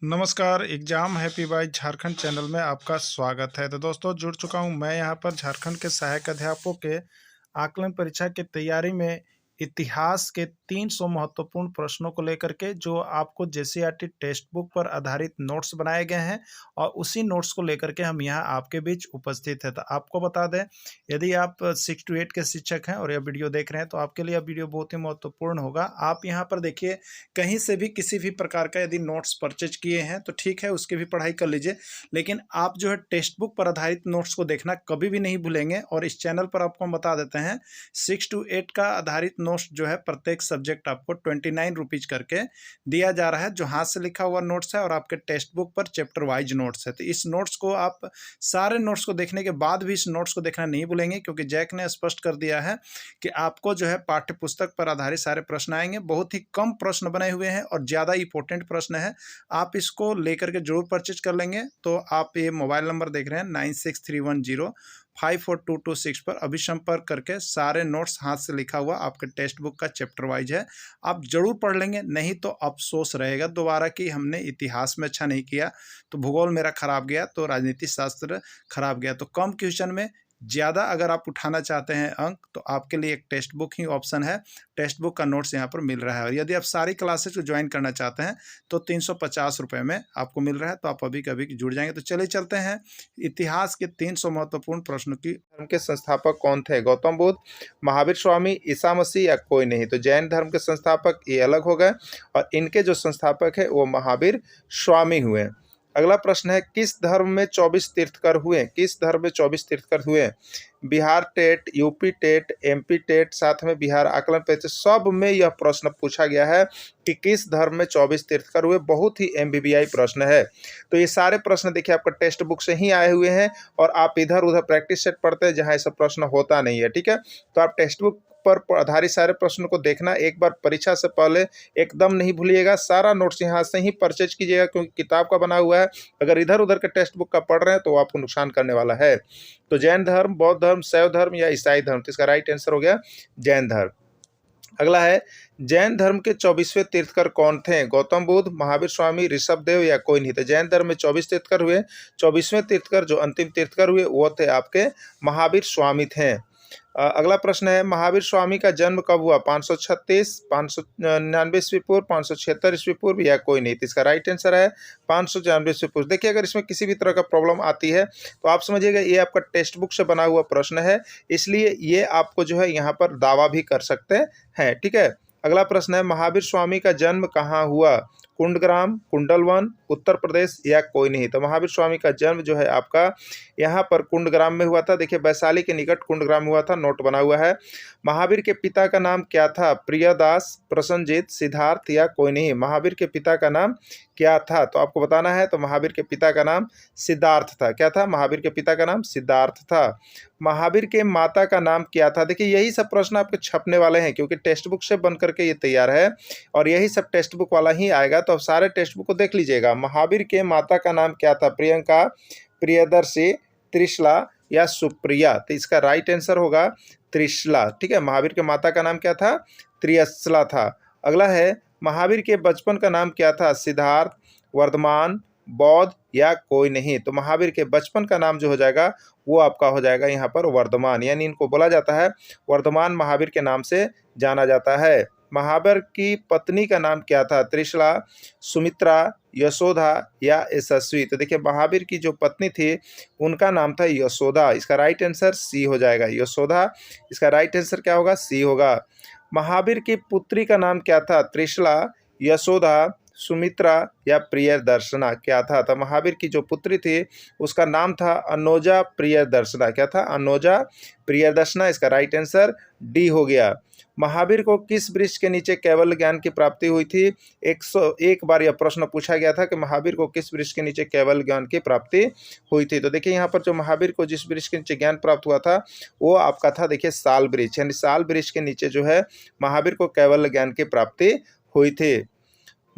नमस्कार, exam happy by Jharkhand channel में आपका स्वागत है। तो दोस्तों जुड़ चुका हूं मैं यहां पर झारखंड के सहायक अध्यापकों के आकलन परीक्षा की तैयारी में इतिहास के 300 महत्वपूर्ण प्रश्नों को लेकर के जो आपको जेसीईआरटी टेक्स्ट बुक पर आधारित नोट्स बनाए गए हैं और उसी नोट्स को लेकर के हम यहां आपके बीच उपस्थित है। तो आपको बता दें, यदि आप 6 to 8 के शिक्षक हैं और यह वीडियो देख रहे हैं तो आपके लिए यह वीडियो बहुत ही महत्वपूर्ण होगा। आप यहाँ पर देखिए, कहीं से भी किसी भी प्रकार का यदि नोट्स परचेज किए हैं तो ठीक है, उसकी भी पढ़ाई कर लीजिए, लेकिन आप जो है टेक्स्ट बुक पर आधारित नोट्स को देखना कभी भी नहीं भूलेंगे। और इस चैनल पर आपको हम बता देते हैं, 6 to 8 का आधारित नोट्स जो है प्रत्येक सब्जेक्ट आपको 29 रुपीज करके दिया जा रहा है, जो हाथ से लिखा हुआ नोट्स है और आपके टेक्स्ट बुक पर चैप्टर वाइज नोट्स है। तो इस नोट्स को आप सारे नोट्स को देखने के बाद भी इस नोट्स को देखना नहीं भूलेंगे, क्योंकि जैक ने स्पष्ट कर दिया है कि आपको जो है पाठ्य पुस्तक पर आधारित सारे प्रश्न आएंगे। बहुत ही कम प्रश्न बने हुए हैं और ज़्यादा इंपॉर्टेंट प्रश्न है। आप इसको लेकर के जरूर परचेज कर लेंगे। तो आप ये मोबाइल नंबर देख रहे हैं 9631054226 पर अभी संपर्क करके सारे नोट्स हाथ से लिखा हुआ आपके टेक्स्ट बुक का चैप्टर वाइज है, आप जरूर पढ़ लेंगे। नहीं तो अफसोस रहेगा दोबारा कि हमने इतिहास में अच्छा नहीं किया, तो भूगोल मेरा खराब गया, तो राजनीति शास्त्र खराब गया। तो कम क्वेश्चन में ज़्यादा अगर आप उठाना चाहते हैं अंक, तो आपके लिए एक टेक्स्ट बुक ही ऑप्शन है। टेक्स्ट बुक का नोट्स यहाँ पर मिल रहा है और यदि आप सारी क्लासेस को ज्वाइन करना चाहते हैं तो 350 रुपये में आपको मिल रहा है। तो आप अभी कभी जुड़ जाएंगे। तो चलिए चलते हैं इतिहास के 300 महत्वपूर्ण प्रश्नों की। धर्म के संस्थापक कौन थे? गौतम बुद्ध, महावीर स्वामी, ईसा मसीह या कोई नहीं? तो जैन धर्म के संस्थापक ये अलग हो गए और इनके जो संस्थापक है वो महावीर स्वामी हुए। अगला प्रश्न है, किस धर्म में 24 तीर्थकर हुए? किस धर्म में 24 तीर्थकर हुए? Bihar TET, UP TET, MP TET, साथ में बिहार आकलन परीक्षा, सब में यह प्रश्न पूछा गया है कि किस धर्म में 24 तीर्थकर हुए। बहुत ही एमबीबीआई प्रश्न है। तो ये सारे प्रश्न देखिए आपका टेक्स्ट बुक से ही आए हुए हैं और आप इधर उधर प्रैक्टिस सेट पढ़ते हैं जहाँ ऐसा प्रश्न होता नहीं है। ठीक है, तो आप टेक्स्ट बुक पर आधारित सारे प्रश्नों को देखना एक बार परीक्षा से पहले एकदम नहीं भूलिएगा। सारा नोट्स यहाँ से ही परचेज कीजिएगा, क्योंकि किताब का बना हुआ है। अगर इधर उधर के टेक्स्ट बुक का पढ़ रहे हैं तो आपको नुकसान करने वाला है। तो जैन धर्म, बौद्ध धर्म, शैव धर्म या ईसाई धर्म? तो इसका राइट आंसर हो गया जैन धर्म। अगला है, जैन धर्म के 24वें तीर्थकर कौन थे? गौतम बुद्ध, महावीर स्वामी, ऋषभदेव या कोई नहीं? तो जैन धर्म में 24 तीर्थकर हुए। 24वें तीर्थकर जो अंतिम तीर्थकर हुए वो थे आपके महावीर स्वामी थे। अगला प्रश्न है, महावीर स्वामी का जन्म कब हुआ? 536, 599 ईस्वी पूर्व, 576 ईस्वी पूर्व या कोई नहीं? तो इसका राइट आंसर है 599 ईस्वी पूर्व। देखिए, अगर इसमें किसी भी तरह का प्रॉब्लम आती है तो आप समझिएगा ये आपका टेक्स्ट बुक से बना हुआ प्रश्न है, इसलिए ये आपको जो है यहाँ पर दावा भी कर सकते हैं। ठीक है, अगला प्रश्न है, महावीर स्वामी का जन्म कहाँ हुआ? कुंडग्राम, कुंडलवन, उत्तर प्रदेश या कोई नहीं? तो महावीर स्वामी का जन्म जो है आपका यहाँ पर कुंडग्राम में हुआ था। देखिए, वैशाली के निकट कुंडग्राम हुआ था, नोट बना हुआ है। महावीर के पिता का नाम क्या था? प्रियदास, प्रसन्नजीत, सिद्धार्थ या कोई नहीं? महावीर के पिता का नाम क्या था? तो आपको बताना है। तो महावीर के पिता का नाम सिद्धार्थ था। क्या था? महावीर के पिता का नाम सिद्धार्थ था। महावीर के माता का नाम क्या था? देखिए, यही सब प्रश्न आपके छपने वाले हैं, क्योंकि टेक्स्ट बुक से बन करके ये तैयार है और यही सब टेक्स्ट बुक वाला ही आएगा। तो अब सारे टेक्स्ट बुक को देख लीजिएगा। महावीर के माता का नाम क्या था? प्रियंका, प्रियदर्शी, त्रिशला या सुप्रिया? तो इसका राइट आंसर होगा त्रिशला। ठीक है, महावीर के माता का नाम क्या था? त्रिशला था। अगला है, महावीर के बचपन का नाम क्या था? सिद्धार्थ, वर्धमान, बौद्ध या कोई नहीं? तो महावीर के बचपन का नाम जो हो जाएगा वो आपका हो जाएगा यहाँ पर वर्धमान, यानी इनको बोला जाता है वर्धमान महावीर के नाम से जाना जाता है। महावीर की पत्नी का नाम क्या था? त्रिशला, सुमित्रा, यशोदा या यशस्वी? तो देखिए, महावीर की जो पत्नी थी उनका नाम था यशोदा। इसका राइट आंसर सी हो जाएगा, यशोदा। इसका राइट आंसर क्या होगा? सी होगा। महावीर की पुत्री का नाम क्या था? त्रिशला, यशोदा, सुमित्रा या प्रियदर्शना? क्या था? तो महावीर की जो पुत्री थी उसका नाम था अनोजा प्रियदर्शना। क्या था? अनोजा प्रियदर्शना। इसका राइट आंसर डी हो गया। महावीर को किस वृक्ष के नीचे कैवल्य ज्ञान की प्राप्ति हुई थी? 101 बार यह प्रश्न पूछा गया था कि महावीर को किस वृक्ष के नीचे कैवल्य ज्ञान की प्राप्ति हुई थी। तो देखिए, यहाँ पर जो महावीर को जिस वृक्ष के नीचे ज्ञान प्राप्त हुआ था वो आपका था, देखिए, साल वृक्ष, यानी साल वृक्ष के नीचे जो है महावीर को कैवल्य ज्ञान की प्राप्ति हुई थी।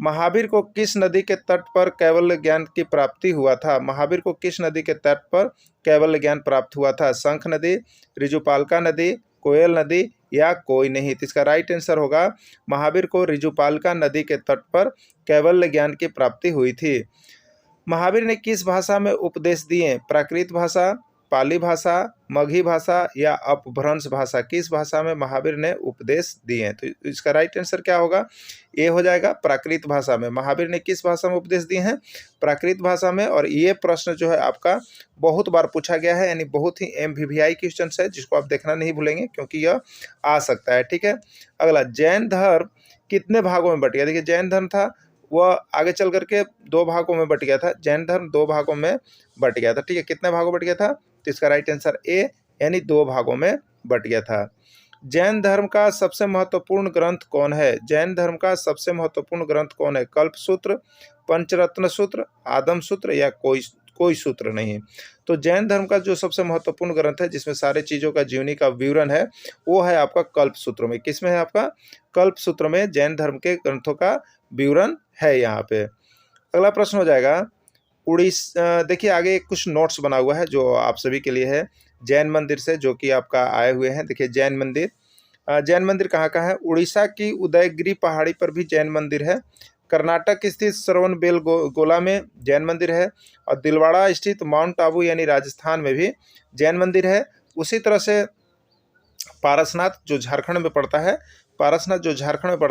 महावीर को किस नदी के तट पर कैवल्य ज्ञान की प्राप्ति हुआ था? महावीर को किस नदी के तट पर कैवल्य ज्ञान प्राप्त हुआ था? शंख नदी, ऋजुपालका नदी, कोयल नदी या कोई नहीं। तो इसका राइट आंसर होगा महावीर को ऋजुपालिका नदी के तट पर कैवल्य ज्ञान की प्राप्ति हुई थी। महावीर ने किस भाषा में उपदेश दिए? प्राकृत भाषा, पाली भाषा, मगही भाषा या अपभ्रंश भाषा? किस भाषा में महावीर ने उपदेश दिए? तो इसका राइट आंसर क्या होगा? ये हो जाएगा प्राकृत भाषा में। महावीर ने किस भाषा में उपदेश दिए हैं? प्राकृत भाषा में। और ये प्रश्न जो है आपका बहुत बार पूछा गया है, यानी बहुत ही MVVI क्वेश्चन है, जिसको आप देखना नहीं भूलेंगे क्योंकि यह आ सकता है। ठीक है, अगला, जैन धर्म कितने भागों में बट गया? देखिए, जैन धर्म था वह आगे चल करके 2 भागों में बट गया था। जैन धर्म 2 भागों में बट गया था। ठीक है, कितने भागों में बट गया था? तो इसका राइट आंसर ए, यानी 2 भागों में बट गया था। जैन धर्म का सबसे महत्वपूर्ण ग्रंथ कौन है? जैन धर्म का सबसे महत्वपूर्ण ग्रंथ कौन है? कल्पसूत्र, पंचरत्न सूत्र, आदम सूत्र या कोई सूत्र नहीं। तो जैन धर्म का जो सबसे महत्वपूर्ण ग्रंथ है, जिसमें सारे चीजों का जीवनी का विवरण है, वो है आपका कल्पसूत्र में। किसमें है? आपका कल्पसूत्र में जैन धर्म के ग्रंथों का विवरण है यहाँ पे। अगला प्रश्न हो जाएगा उड़ीसा। देखिए, आगे कुछ नोट्स बना हुआ है जो आप सभी के लिए है, जैन मंदिर से, जो कि आपका आए हुए हैं। देखिए, जैन मंदिर कहाँ का है? उड़ीसा की उदयगिरी पहाड़ी पर भी जैन मंदिर है। कर्नाटक स्थित श्रवणबेलगोला में जैन मंदिर है। और दिलवाड़ा स्थित माउंट आबू यानी राजस्थान में भी जैन मंदिर है। उसी तरह से पारसनाथ जो झारखंड में पड़ता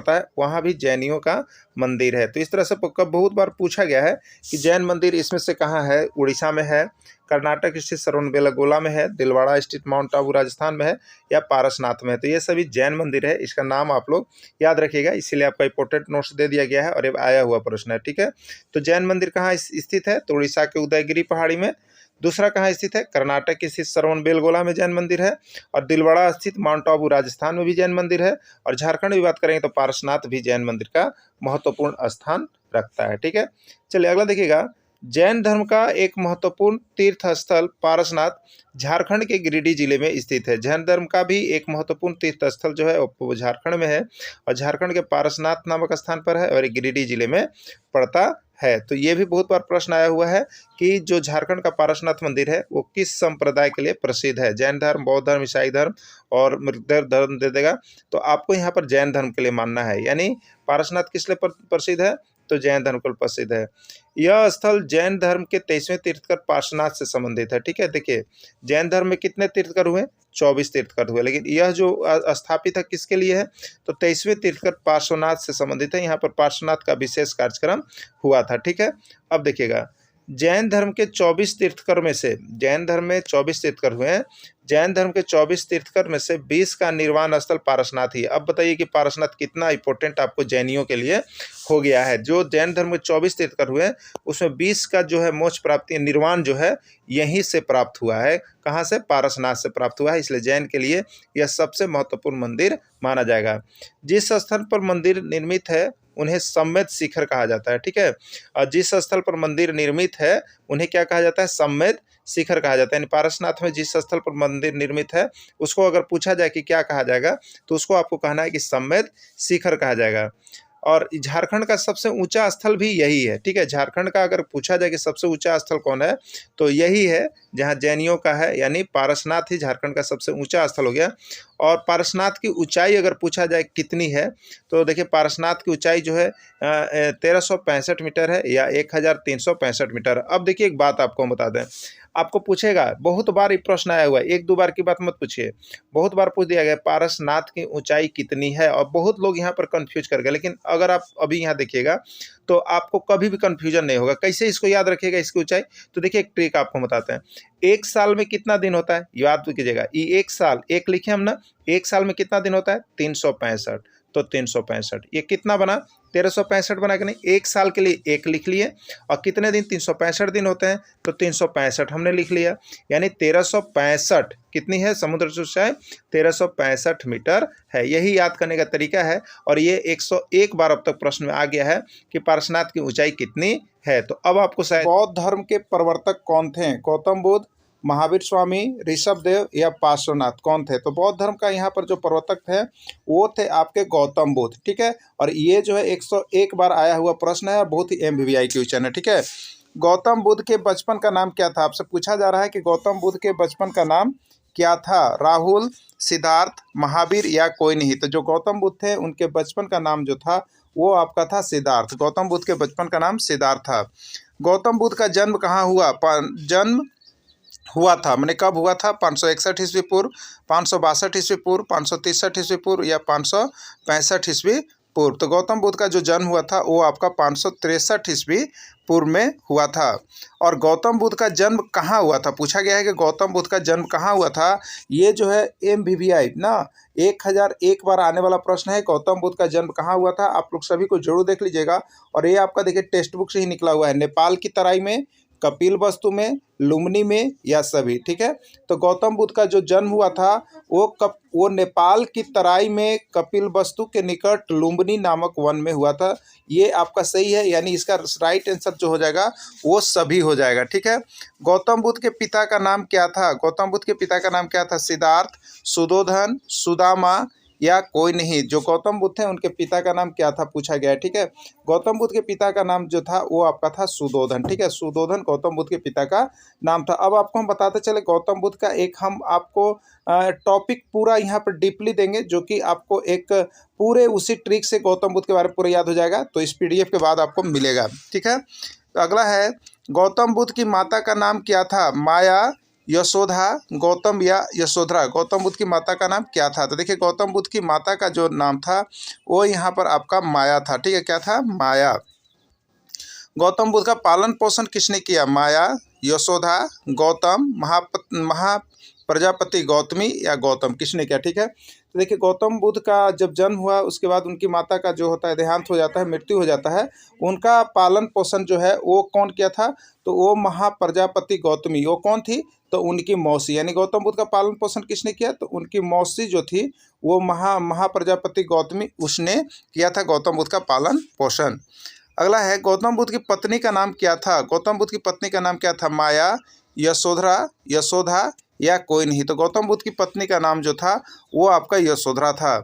है, वहाँ भी जैनियों का मंदिर है। तो इस तरह से बहुत बार पूछा गया है कि जैन मंदिर इसमें से कहाँ है? उड़ीसा में है, कर्नाटक स्थित श्रवणबेलगोला में है, दिलवाड़ा स्थित माउंट आबू राजस्थान में है या पारसनाथ में है। तो ये सभी जैन मंदिर है। इसका नाम आप लोग याद रखिएगा, इसीलिए आपका इंपॉर्टेंट नोट्स दे दिया गया है और ये आया हुआ प्रश्न है। ठीक है, तो जैन मंदिर कहाँ स्थित है? तो उड़ीसा के उदयगिरी पहाड़ी में। दूसरा कहाँ स्थित है? कर्नाटक स्थित श्रवणबेलगोला में जैन मंदिर है। और दिलवाड़ा स्थित माउंट आबू राजस्थान में भी जैन मंदिर है। और झारखंड की बात करेंगे तो पारसनाथ भी जैन मंदिर का महत्वपूर्ण स्थान रखता है। ठीक है, चलिए अगला देखिएगा। जैन धर्म का एक महत्वपूर्ण तीर्थ स्थल पारसनाथ झारखंड के गिरिडीह जिले में स्थित है। जैन धर्म का भी एक महत्वपूर्ण तीर्थ स्थल जो है वो झारखंड में है और झारखंड के पारसनाथ नामक स्थान पर है और गिरिडीह जिले में पड़ता है। तो ये भी बहुत बार प्रश्न आया हुआ है कि जो झारखंड का पारसनाथ मंदिर है वो किस संप्रदाय के लिए प्रसिद्ध है? जैन धर्म, बौद्ध धर्म, ईसाई धर्म और मृगधर धर्म दे देगा। तो आपको यहाँ पर जैन धर्म के लिए मानना है, यानी पारसनाथ किस लिए प्रसिद्ध है? तो जैन धर्म को प्रसिद्ध है। यह स्थल जैन धर्म के 23वें तीर्थकर पार्श्वनाथ से संबंधित है। ठीक है, देखिए, जैन धर्म में कितने तीर्थकर हुए? 24 तीर्थकर हुए, लेकिन यह जो स्थापित है किसके लिए है? तो 23वें तीर्थकर पार्श्वनाथ से संबंधित है। यहाँ पर पार्श्वनाथ का विशेष कार्यक्रम हुआ था। ठीक है, अब देखिएगा, जैन धर्म के 24 तीर्थकर में से, जैन धर्म में 24 तीर्थकर हुए हैं, जैन धर्म के 24 तीर्थकर में से 20 का निर्वाण स्थल पारसनाथ ही है। अब बताइए कि पारसनाथ कितना इंपॉर्टेंट आपको जैनियों के लिए हो गया है। जो जैन धर्म में 24 तीर्थकर हुए उसमें 20 का जो है मोक्ष प्राप्ति, निर्वाण जो है यहीं से प्राप्त हुआ है। कहाँ से? पारसनाथ से प्राप्त हुआ है। इसलिए जैन के लिए यह सबसे महत्वपूर्ण मंदिर माना जाएगा। जिस स्थल पर मंदिर निर्मित है उन्हें सम्मेद शिखर कहा जाता है। ठीक है, और जिस स्थल पर मंदिर निर्मित है उन्हें क्या कहा जाता है? सम्मेद शिखर कहा जाता है। यानी पारसनाथ में जिस स्थल पर मंदिर निर्मित है उसको अगर पूछा जाए कि क्या कहा जाएगा तो उसको आपको कहना है कि सम्मेद शिखर कहा जाएगा। और झारखंड का सबसे ऊंचा स्थल भी यही है। ठीक है, झारखंड का अगर पूछा जाए कि सबसे ऊंचा स्थल कौन है तो यही है जहां जैनियों का है, यानी पारसनाथ ही झारखंड का सबसे ऊंचा स्थल हो गया। और पारसनाथ की ऊंचाई अगर पूछा जाए कितनी है तो देखिए, पारसनाथ की ऊंचाई जो है 1365 मीटर है या 1365 मीटर। अब देखिए, एक बात आपको बता दें, आपको पूछेगा, बहुत बार ये प्रश्न आया हुआ है, 1-2 बार की बात मत पूछिए, बहुत बार पूछ दिया गया पारसनाथ की ऊंचाई कितनी है, और बहुत लोग यहाँ पर कंफ्यूज कर गए। लेकिन अगर आप अभी यहाँ देखिएगा तो आपको कभी भी कंफ्यूजन नहीं होगा। कैसे इसको याद रखिएगा इसकी ऊंचाई? तो देखिए, एक ट्रिक आपको बताते हैं। 1 साल में कितना दिन होता है? याद कीजिएगा, ये 1 साल, एक लिखे हम ना, 1 साल में कितना दिन होता है? 365। तो 365 ये कितना बना? 1365 बना कि नहीं? 1 साल के लिए 1 लिख लिए, और कितने दिन? 365 दिन होते हैं, तो 365 हमने लिख लिया। यानी 1365 कितनी है समुद्र की ऊंचाई? 1365 मीटर है। यही याद करने का तरीका है, और ये 101 बार अब तक प्रश्न में आ गया है कि पारसनाथ की ऊंचाई कितनी है। तो अब आपको शायद, बौद्ध धर्म के प्रवर्तक कौन थे? गौतम बुद्ध, महावीर स्वामी, ऋषभदेव या पार्श्वनाथ, कौन थे? तो बौद्ध धर्म का यहाँ पर जो प्रवर्तक थे वो थे आपके गौतम बुद्ध। ठीक है, और ये जो है 101 बार आया हुआ प्रश्न है, बहुत ही MVVI क्वेश्चन है। ठीक है, गौतम बुद्ध के बचपन का नाम क्या था? आपसे पूछा जा रहा है कि गौतम बुद्ध के बचपन का नाम क्या था? राहुल, सिद्धार्थ, महावीर या कोई नहीं? तो जो गौतम बुद्ध थे उनके बचपन का नाम जो था वो आपका था सिद्धार्थ। गौतम बुद्ध के बचपन का नाम सिद्धार्थ था। गौतम बुद्ध का जन्म कहाँ हुआ? जन्म हुआ था मैंने कब हुआ था? 561 ईस्वी पूर्व, 562 ईस्वी पूर्व, 563 ईस्वी पूर्व या 565 ईस्वी पूर्व। तो गौतम बुद्ध का जो जन्म हुआ था वो आपका 563 ईस्वी पूर्व में हुआ था। और गौतम बुद्ध का जन्म कहाँ हुआ था? पूछा गया है कि गौतम बुद्ध का जन्म कहाँ हुआ था। ये जो है MVVI ना 1001 बार आने वाला प्रश्न है। गौतम बुद्ध का जन्म कहाँ हुआ था? आप लोग सभी को जरूर देख लीजिएगा। और ये आपका देखिए टेक्स्ट बुक से ही निकला हुआ है। नेपाल की तराई में, कपिलवस्तु में, लुम्बिनी में या सभी। ठीक है, तो गौतम बुद्ध का जो जन्म हुआ था वो नेपाल की तराई में कपिलवस्तु के निकट लुम्बिनी नामक वन में हुआ था। ये आपका सही है, यानी इसका राइट आंसर जो हो जाएगा वो सभी हो जाएगा। ठीक है, गौतम बुद्ध के पिता का नाम क्या था? गौतम बुद्ध के पिता का नाम क्या था? सिद्धार्थ, सुदोधन, सुदामा या कोई नहीं? जो गौतम बुद्ध थे उनके पिता का नाम क्या था पूछा गया है। ठीक है, गौतम बुद्ध के पिता का नाम जो था वो आपका था सुदोधन। ठीक है, सुदोधन गौतम बुद्ध के पिता का नाम था। अब आपको हम बताते चले गौतम बुद्ध का एक हम आपको टॉपिक पूरा यहाँ पर डीपली देंगे, जो कि आपको एक पूरे उसी ट्रिक से गौतम बुद्ध के बारे में पूरा याद हो जाएगा। तो इस PDF के बाद आपको मिलेगा। ठीक है, तो अगला है गौतम बुद्ध की माता का नाम क्या था? माया, यशोधा, गौतम या यशोधरा? गौतम बुद्ध की माता का नाम क्या था? तो देखिए गौतम बुद्ध की माता का जो नाम था वो यहाँ पर आपका माया था। ठीक है, क्या था? माया। गौतम बुद्ध का पालन पोषण किसने किया? माया, यशोधा, गौतम, प्रजापति गौतमी या गौतम? किसने किया? ठीक है, तो देखिए गौतम बुद्ध का जब जन्म हुआ उसके बाद उनकी माता का जो होता है देहांत हो जाता है, मृत्यु हो जाता है। उनका पालन पोषण जो है वो कौन किया था? तो वो महाप्रजापति गौतमी। वो कौन थी? तो उनकी मौसी। यानी गौतम बुद्ध का पालन पोषण किसने किया? तो उनकी मौसी जो थी वो महाप्रजापति गौतमी, उसने किया था गौतम बुद्ध का पालन पोषण। अगला है गौतम बुद्ध की पत्नी का नाम क्या था? गौतम बुद्ध की पत्नी का नाम क्या था? माया, यशोधरा, यशोधा या कोई नहीं? तो गौतम बुद्ध की पत्नी का नाम जो था वो आपका यशोधरा था।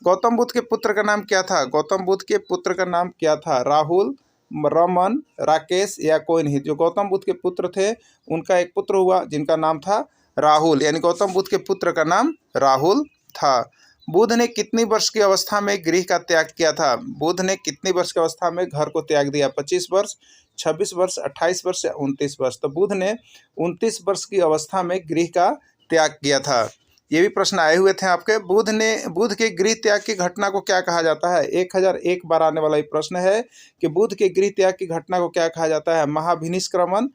गौतम बुद्ध के पुत्र का नाम क्या था? गौतम बुद्ध के पुत्र का नाम क्या था? राहुल, रमन, राकेश या कोई नहीं? जो गौतम बुद्ध के पुत्र थे उनका एक पुत्र हुआ जिनका नाम था राहुल, यानी गौतम बुद्ध के पुत्र का नाम राहुल था। बुद्ध ने कितनी वर्ष की अवस्था में गृह का त्याग किया था? बुद्ध ने कितनी वर्ष की अवस्था में घर को त्याग दिया? 25 वर्ष, 26 वर्ष, 28 वर्ष या 29 वर्ष? तो बुद्ध ने 29 वर्ष की अवस्था में गृह का त्याग किया था। ये भी प्रश्न आए हुए थे आपके। बुद्ध के गृह त्याग की घटना को क्या कहा जाता है? 1001 बार आने वाला ये प्रश्न है कि बुद्ध के गृह त्याग की घटना को क्या कहा जाता है? महाभिनिष्क्रमण,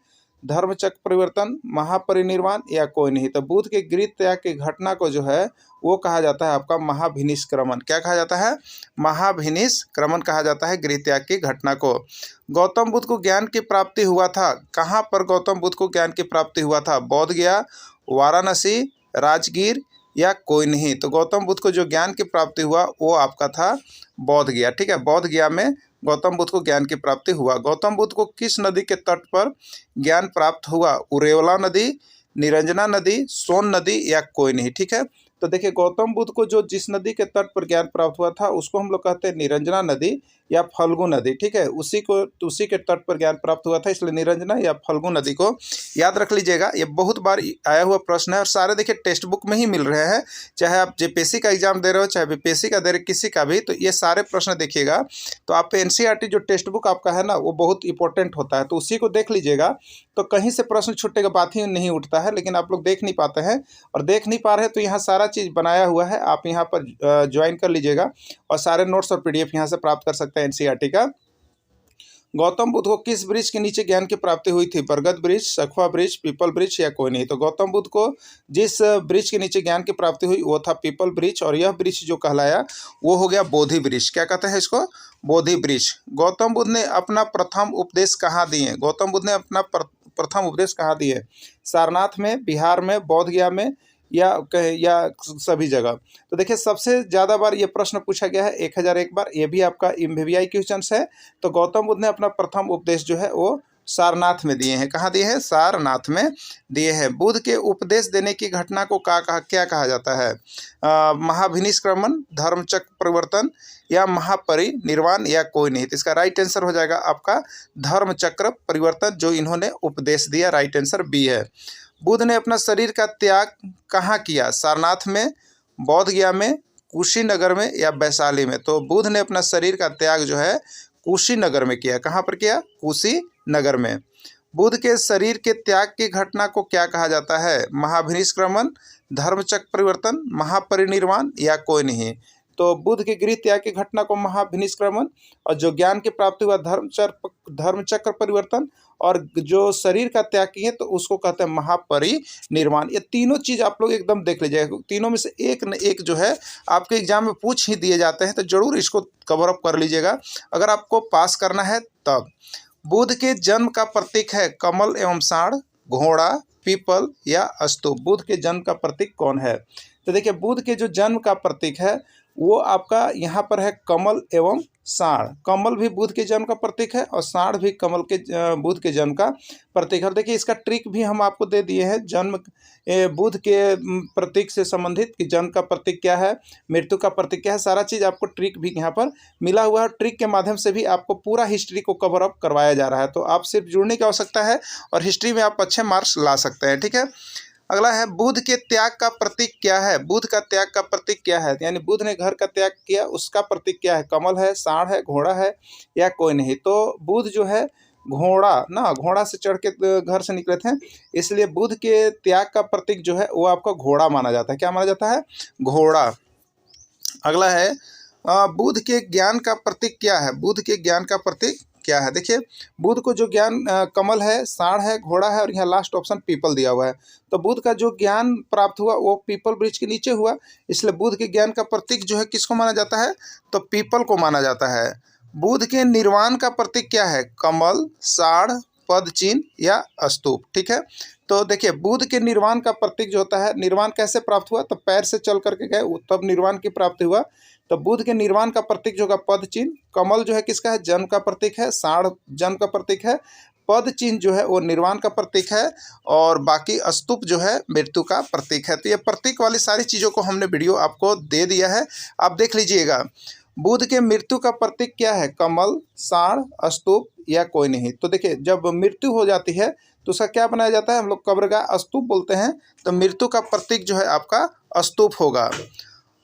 धर्मचक्र परिवर्तन, महापरिनिर्वाण या कोई नहीं? तो बुद्ध के गृह त्याग की घटना को जो है वो कहा जाता है आपका महाभिनिष्क्रमण। क्या कहा जाता है? महाभिनिष्क्रमण कहा जाता है गृह त्याग की घटना को। गौतम बुद्ध को ज्ञान की प्राप्ति हुआ था कहाँ पर? गौतम बुद्ध को ज्ञान की प्राप्ति हुआ था? बोध गया, वाराणसी, राजगीर या कोई नहीं? तो गौतम बुद्ध को जो ज्ञान की प्राप्ति हुआ वो आपका था बोध गया। ठीक है, बोध गया में गौतम बुद्ध को ज्ञान की प्राप्ति हुआ। गौतम बुद्ध को किस नदी के तट पर ज्ञान प्राप्त हुआ? उरेवला नदी, निरंजना नदी, सोन नदी या कोई नहीं? ठीक है, तो देखिए गौतम बुद्ध को जो जिस नदी के तट पर ज्ञान प्राप्त हुआ था उसको हम लोग कहते हैं निरंजना नदी या फल्गु नदी। ठीक है, उसी के तट पर ज्ञान प्राप्त हुआ था, इसलिए निरंजना या फल्गु नदी को याद रख लीजिएगा। ये बहुत बार आया हुआ प्रश्न है और सारे देखिए टेक्स्ट बुक में ही मिल रहे हैं, चाहे आप JPSC का एग्जाम दे रहे हो, चाहे BPSC का दे रहे, किसी का भी। तो ये सारे प्रश्न देखिएगा तो आप NCERT जो टेक्स्ट बुक आपका है ना वो बहुत इंपॉर्टेंट होता है, तो उसी को देख लीजिएगा। तो कहीं से प्रश्न छूटने का बात ही नहीं उठता है, लेकिन आप लोग देख नहीं पाते हैं और देख नहीं पा रहे तो यहाँ सारा चीज़ बनाया हुआ है, आप यहाँ पर ज्वाइन कर लीजिएगा और सारे नोट्स और PDF यहाँ से प्राप्त कर सकते हैं NCERT का। गौतम बुद्ध को किस वृक्ष के नीचे ज्ञान की प्राप्ति हुई थी? बरगद वृक्ष, सखुआ वृक्ष, पीपल वृक्ष या कोई नहीं? तो गौतम बुद्ध को जिस वृक्ष के नीचे ज्ञान की प्राप्ति हुई वो था पीपल वृक्ष, और यह वृक्ष जो कहलाया वो हो गया बोधि वृक्ष। क्या कहते हैं इसको? बोधि वृक्ष। गौतम बुद्ध ने अपना प्रथम उपदेश कहाँ दिए? गौतम बुद्ध ने अपना प्रथम उपदेश कहाँ दिए? सारनाथ में, बिहार में, बोध गया में या सभी जगह? तो देखिए सबसे ज़्यादा बार ये प्रश्न पूछा गया है 1001 बार, ये भी आपका MVVI क्वेश्चंस है। तो गौतम बुद्ध ने अपना प्रथम उपदेश जो है वो सारनाथ में दिए हैं। कहाँ दिए हैं? सारनाथ में दिए हैं। बुद्ध के उपदेश देने की घटना को क्या कहा जाता है? महाभिनिष्क्रमण, धर्मचक्र परिवर्तन या महापरिनिर्वाण या कोई नहीं? तो इसका राइट आंसर हो जाएगा आपका धर्मचक्र परिवर्तन, जो इन्होंने उपदेश दिया। राइट आंसर B है। बुद्ध ने अपना शरीर का त्याग कहाँ किया? सारनाथ में, बोध गया में, कुशीनगर में या वैशाली में? तो बुद्ध ने अपना शरीर का त्याग जो है कुशीनगर में किया। कहाँ पर किया? कुशीनगर में। बुद्ध के शरीर के त्याग की घटना को क्या कहा जाता है? महाभिनिष्क्रमण, धर्मचक्र परिवर्तन, महापरिनिर्वाण या कोई नहीं? तो बुद्ध के गृह त्याग की घटना को महाभिनिष्क्रमण, और जो ज्ञान की प्राप्ति हुआ धर्मचक्र परिवर्तन, और जो शरीर का त्याग किए तो उसको कहते हैं महापरिनिर्वाण। ये तीनों चीज़ आप लोग एकदम देख लीजिएगा, तीनों में से एक न एक जो है आपके एग्जाम में पूछ ही दिए जाते हैं, तो जरूर इसको कवर अप कर लीजिएगा अगर आपको पास करना है तब। बुद्ध के जन्म का प्रतीक है कमल एवं साढ़, घोड़ा, पीपल या स्तूप? बुद्ध के जन्म का प्रतीक कौन है? तो देखिए, बुद्ध के जो जन्म का प्रतीक है वो आपका यहाँ पर है कमल एवं साढ़। कमल भी बुद्ध के जन्म का प्रतीक है और साढ़ भी बुद्ध के जन्म का प्रतीक है। और देखिए, इसका ट्रिक भी हम आपको दे दिए हैं, जन्म बुद्ध के प्रतीक से संबंधित कि जन्म का प्रतीक क्या है, मृत्यु का प्रतीक क्या है, सारा चीज़ आपको ट्रिक भी यहाँ पर मिला हुआ है। ट्रिक के माध्यम से भी आपको पूरा हिस्ट्री को कवर अप करवाया जा रहा है। तो आप सिर्फ जुड़ने की आवश्यकता है और हिस्ट्री में आप अच्छे मार्क्स ला सकते हैं। ठीक है, अगला है बुद्ध के त्याग का प्रतीक क्या है? बुद्ध का त्याग का प्रतीक क्या है? यानी बुद्ध ने घर का त्याग किया, उसका प्रतीक क्या है? कमल है, साढ़ है, घोड़ा है या कोई नहीं? तो बुद्ध जो है घोड़ा से चढ़ के घर से निकले थे, इसलिए बुद्ध के त्याग का प्रतीक जो है वो आपका घोड़ा माना जाता है। क्या माना जाता है? घोड़ा। अगला है बुद्ध के ज्ञान का प्रतीक क्या है? बुद्ध के ज्ञान का प्रतीक क्या है? देखिए, बुद्ध को जो ज्ञान कमल है, साढ़ है, घोड़ा है और यहाँ लास्ट ऑप्शन पीपल दिया हुआ है। तो बुद्ध का जो ज्ञान प्राप्त हुआ वो पीपल वृक्ष के नीचे हुआ, इसलिए बुद्ध के ज्ञान का प्रतीक जो है किसको माना जाता है? तो पीपल को माना जाता है। बुद्ध के निर्वाण का प्रतीक क्या है? कमल, साढ़, पद चिन्ह या स्तूप? ठीक है, तो देखिए, बुद्ध के निर्वाण का प्रतीक जो होता है, निर्वाण कैसे प्राप्त हुआ? तो पैर से चल करके गए तब निर्वाण की प्राप्ति हुआ। तो बुद्ध के निर्वाण का प्रतीक जो होगा पद चिन्ह। कमल जो है किसका है? जन्म का प्रतीक है। साढ़ जन्म का प्रतीक है। पद चिन्ह जो है वो निर्वाण का प्रतीक है, और बाकी स्तूप जो है मृत्यु का प्रतीक है। तो ये प्रतीक वाली सारी चीज़ों को हमने वीडियो आपको दे दिया है, आप देख लीजिएगा। बुद्ध के मृत्यु का प्रतीक क्या है? कमल, साढ़, स्तूप या कोई नहीं? तो देखिए, जब मृत्यु हो जाती है तो उसका क्या बनाया जाता है? हम लोग कब्र का स्तूप बोलते हैं। तो मृत्यु का प्रतीक जो है आपका स्तूप होगा।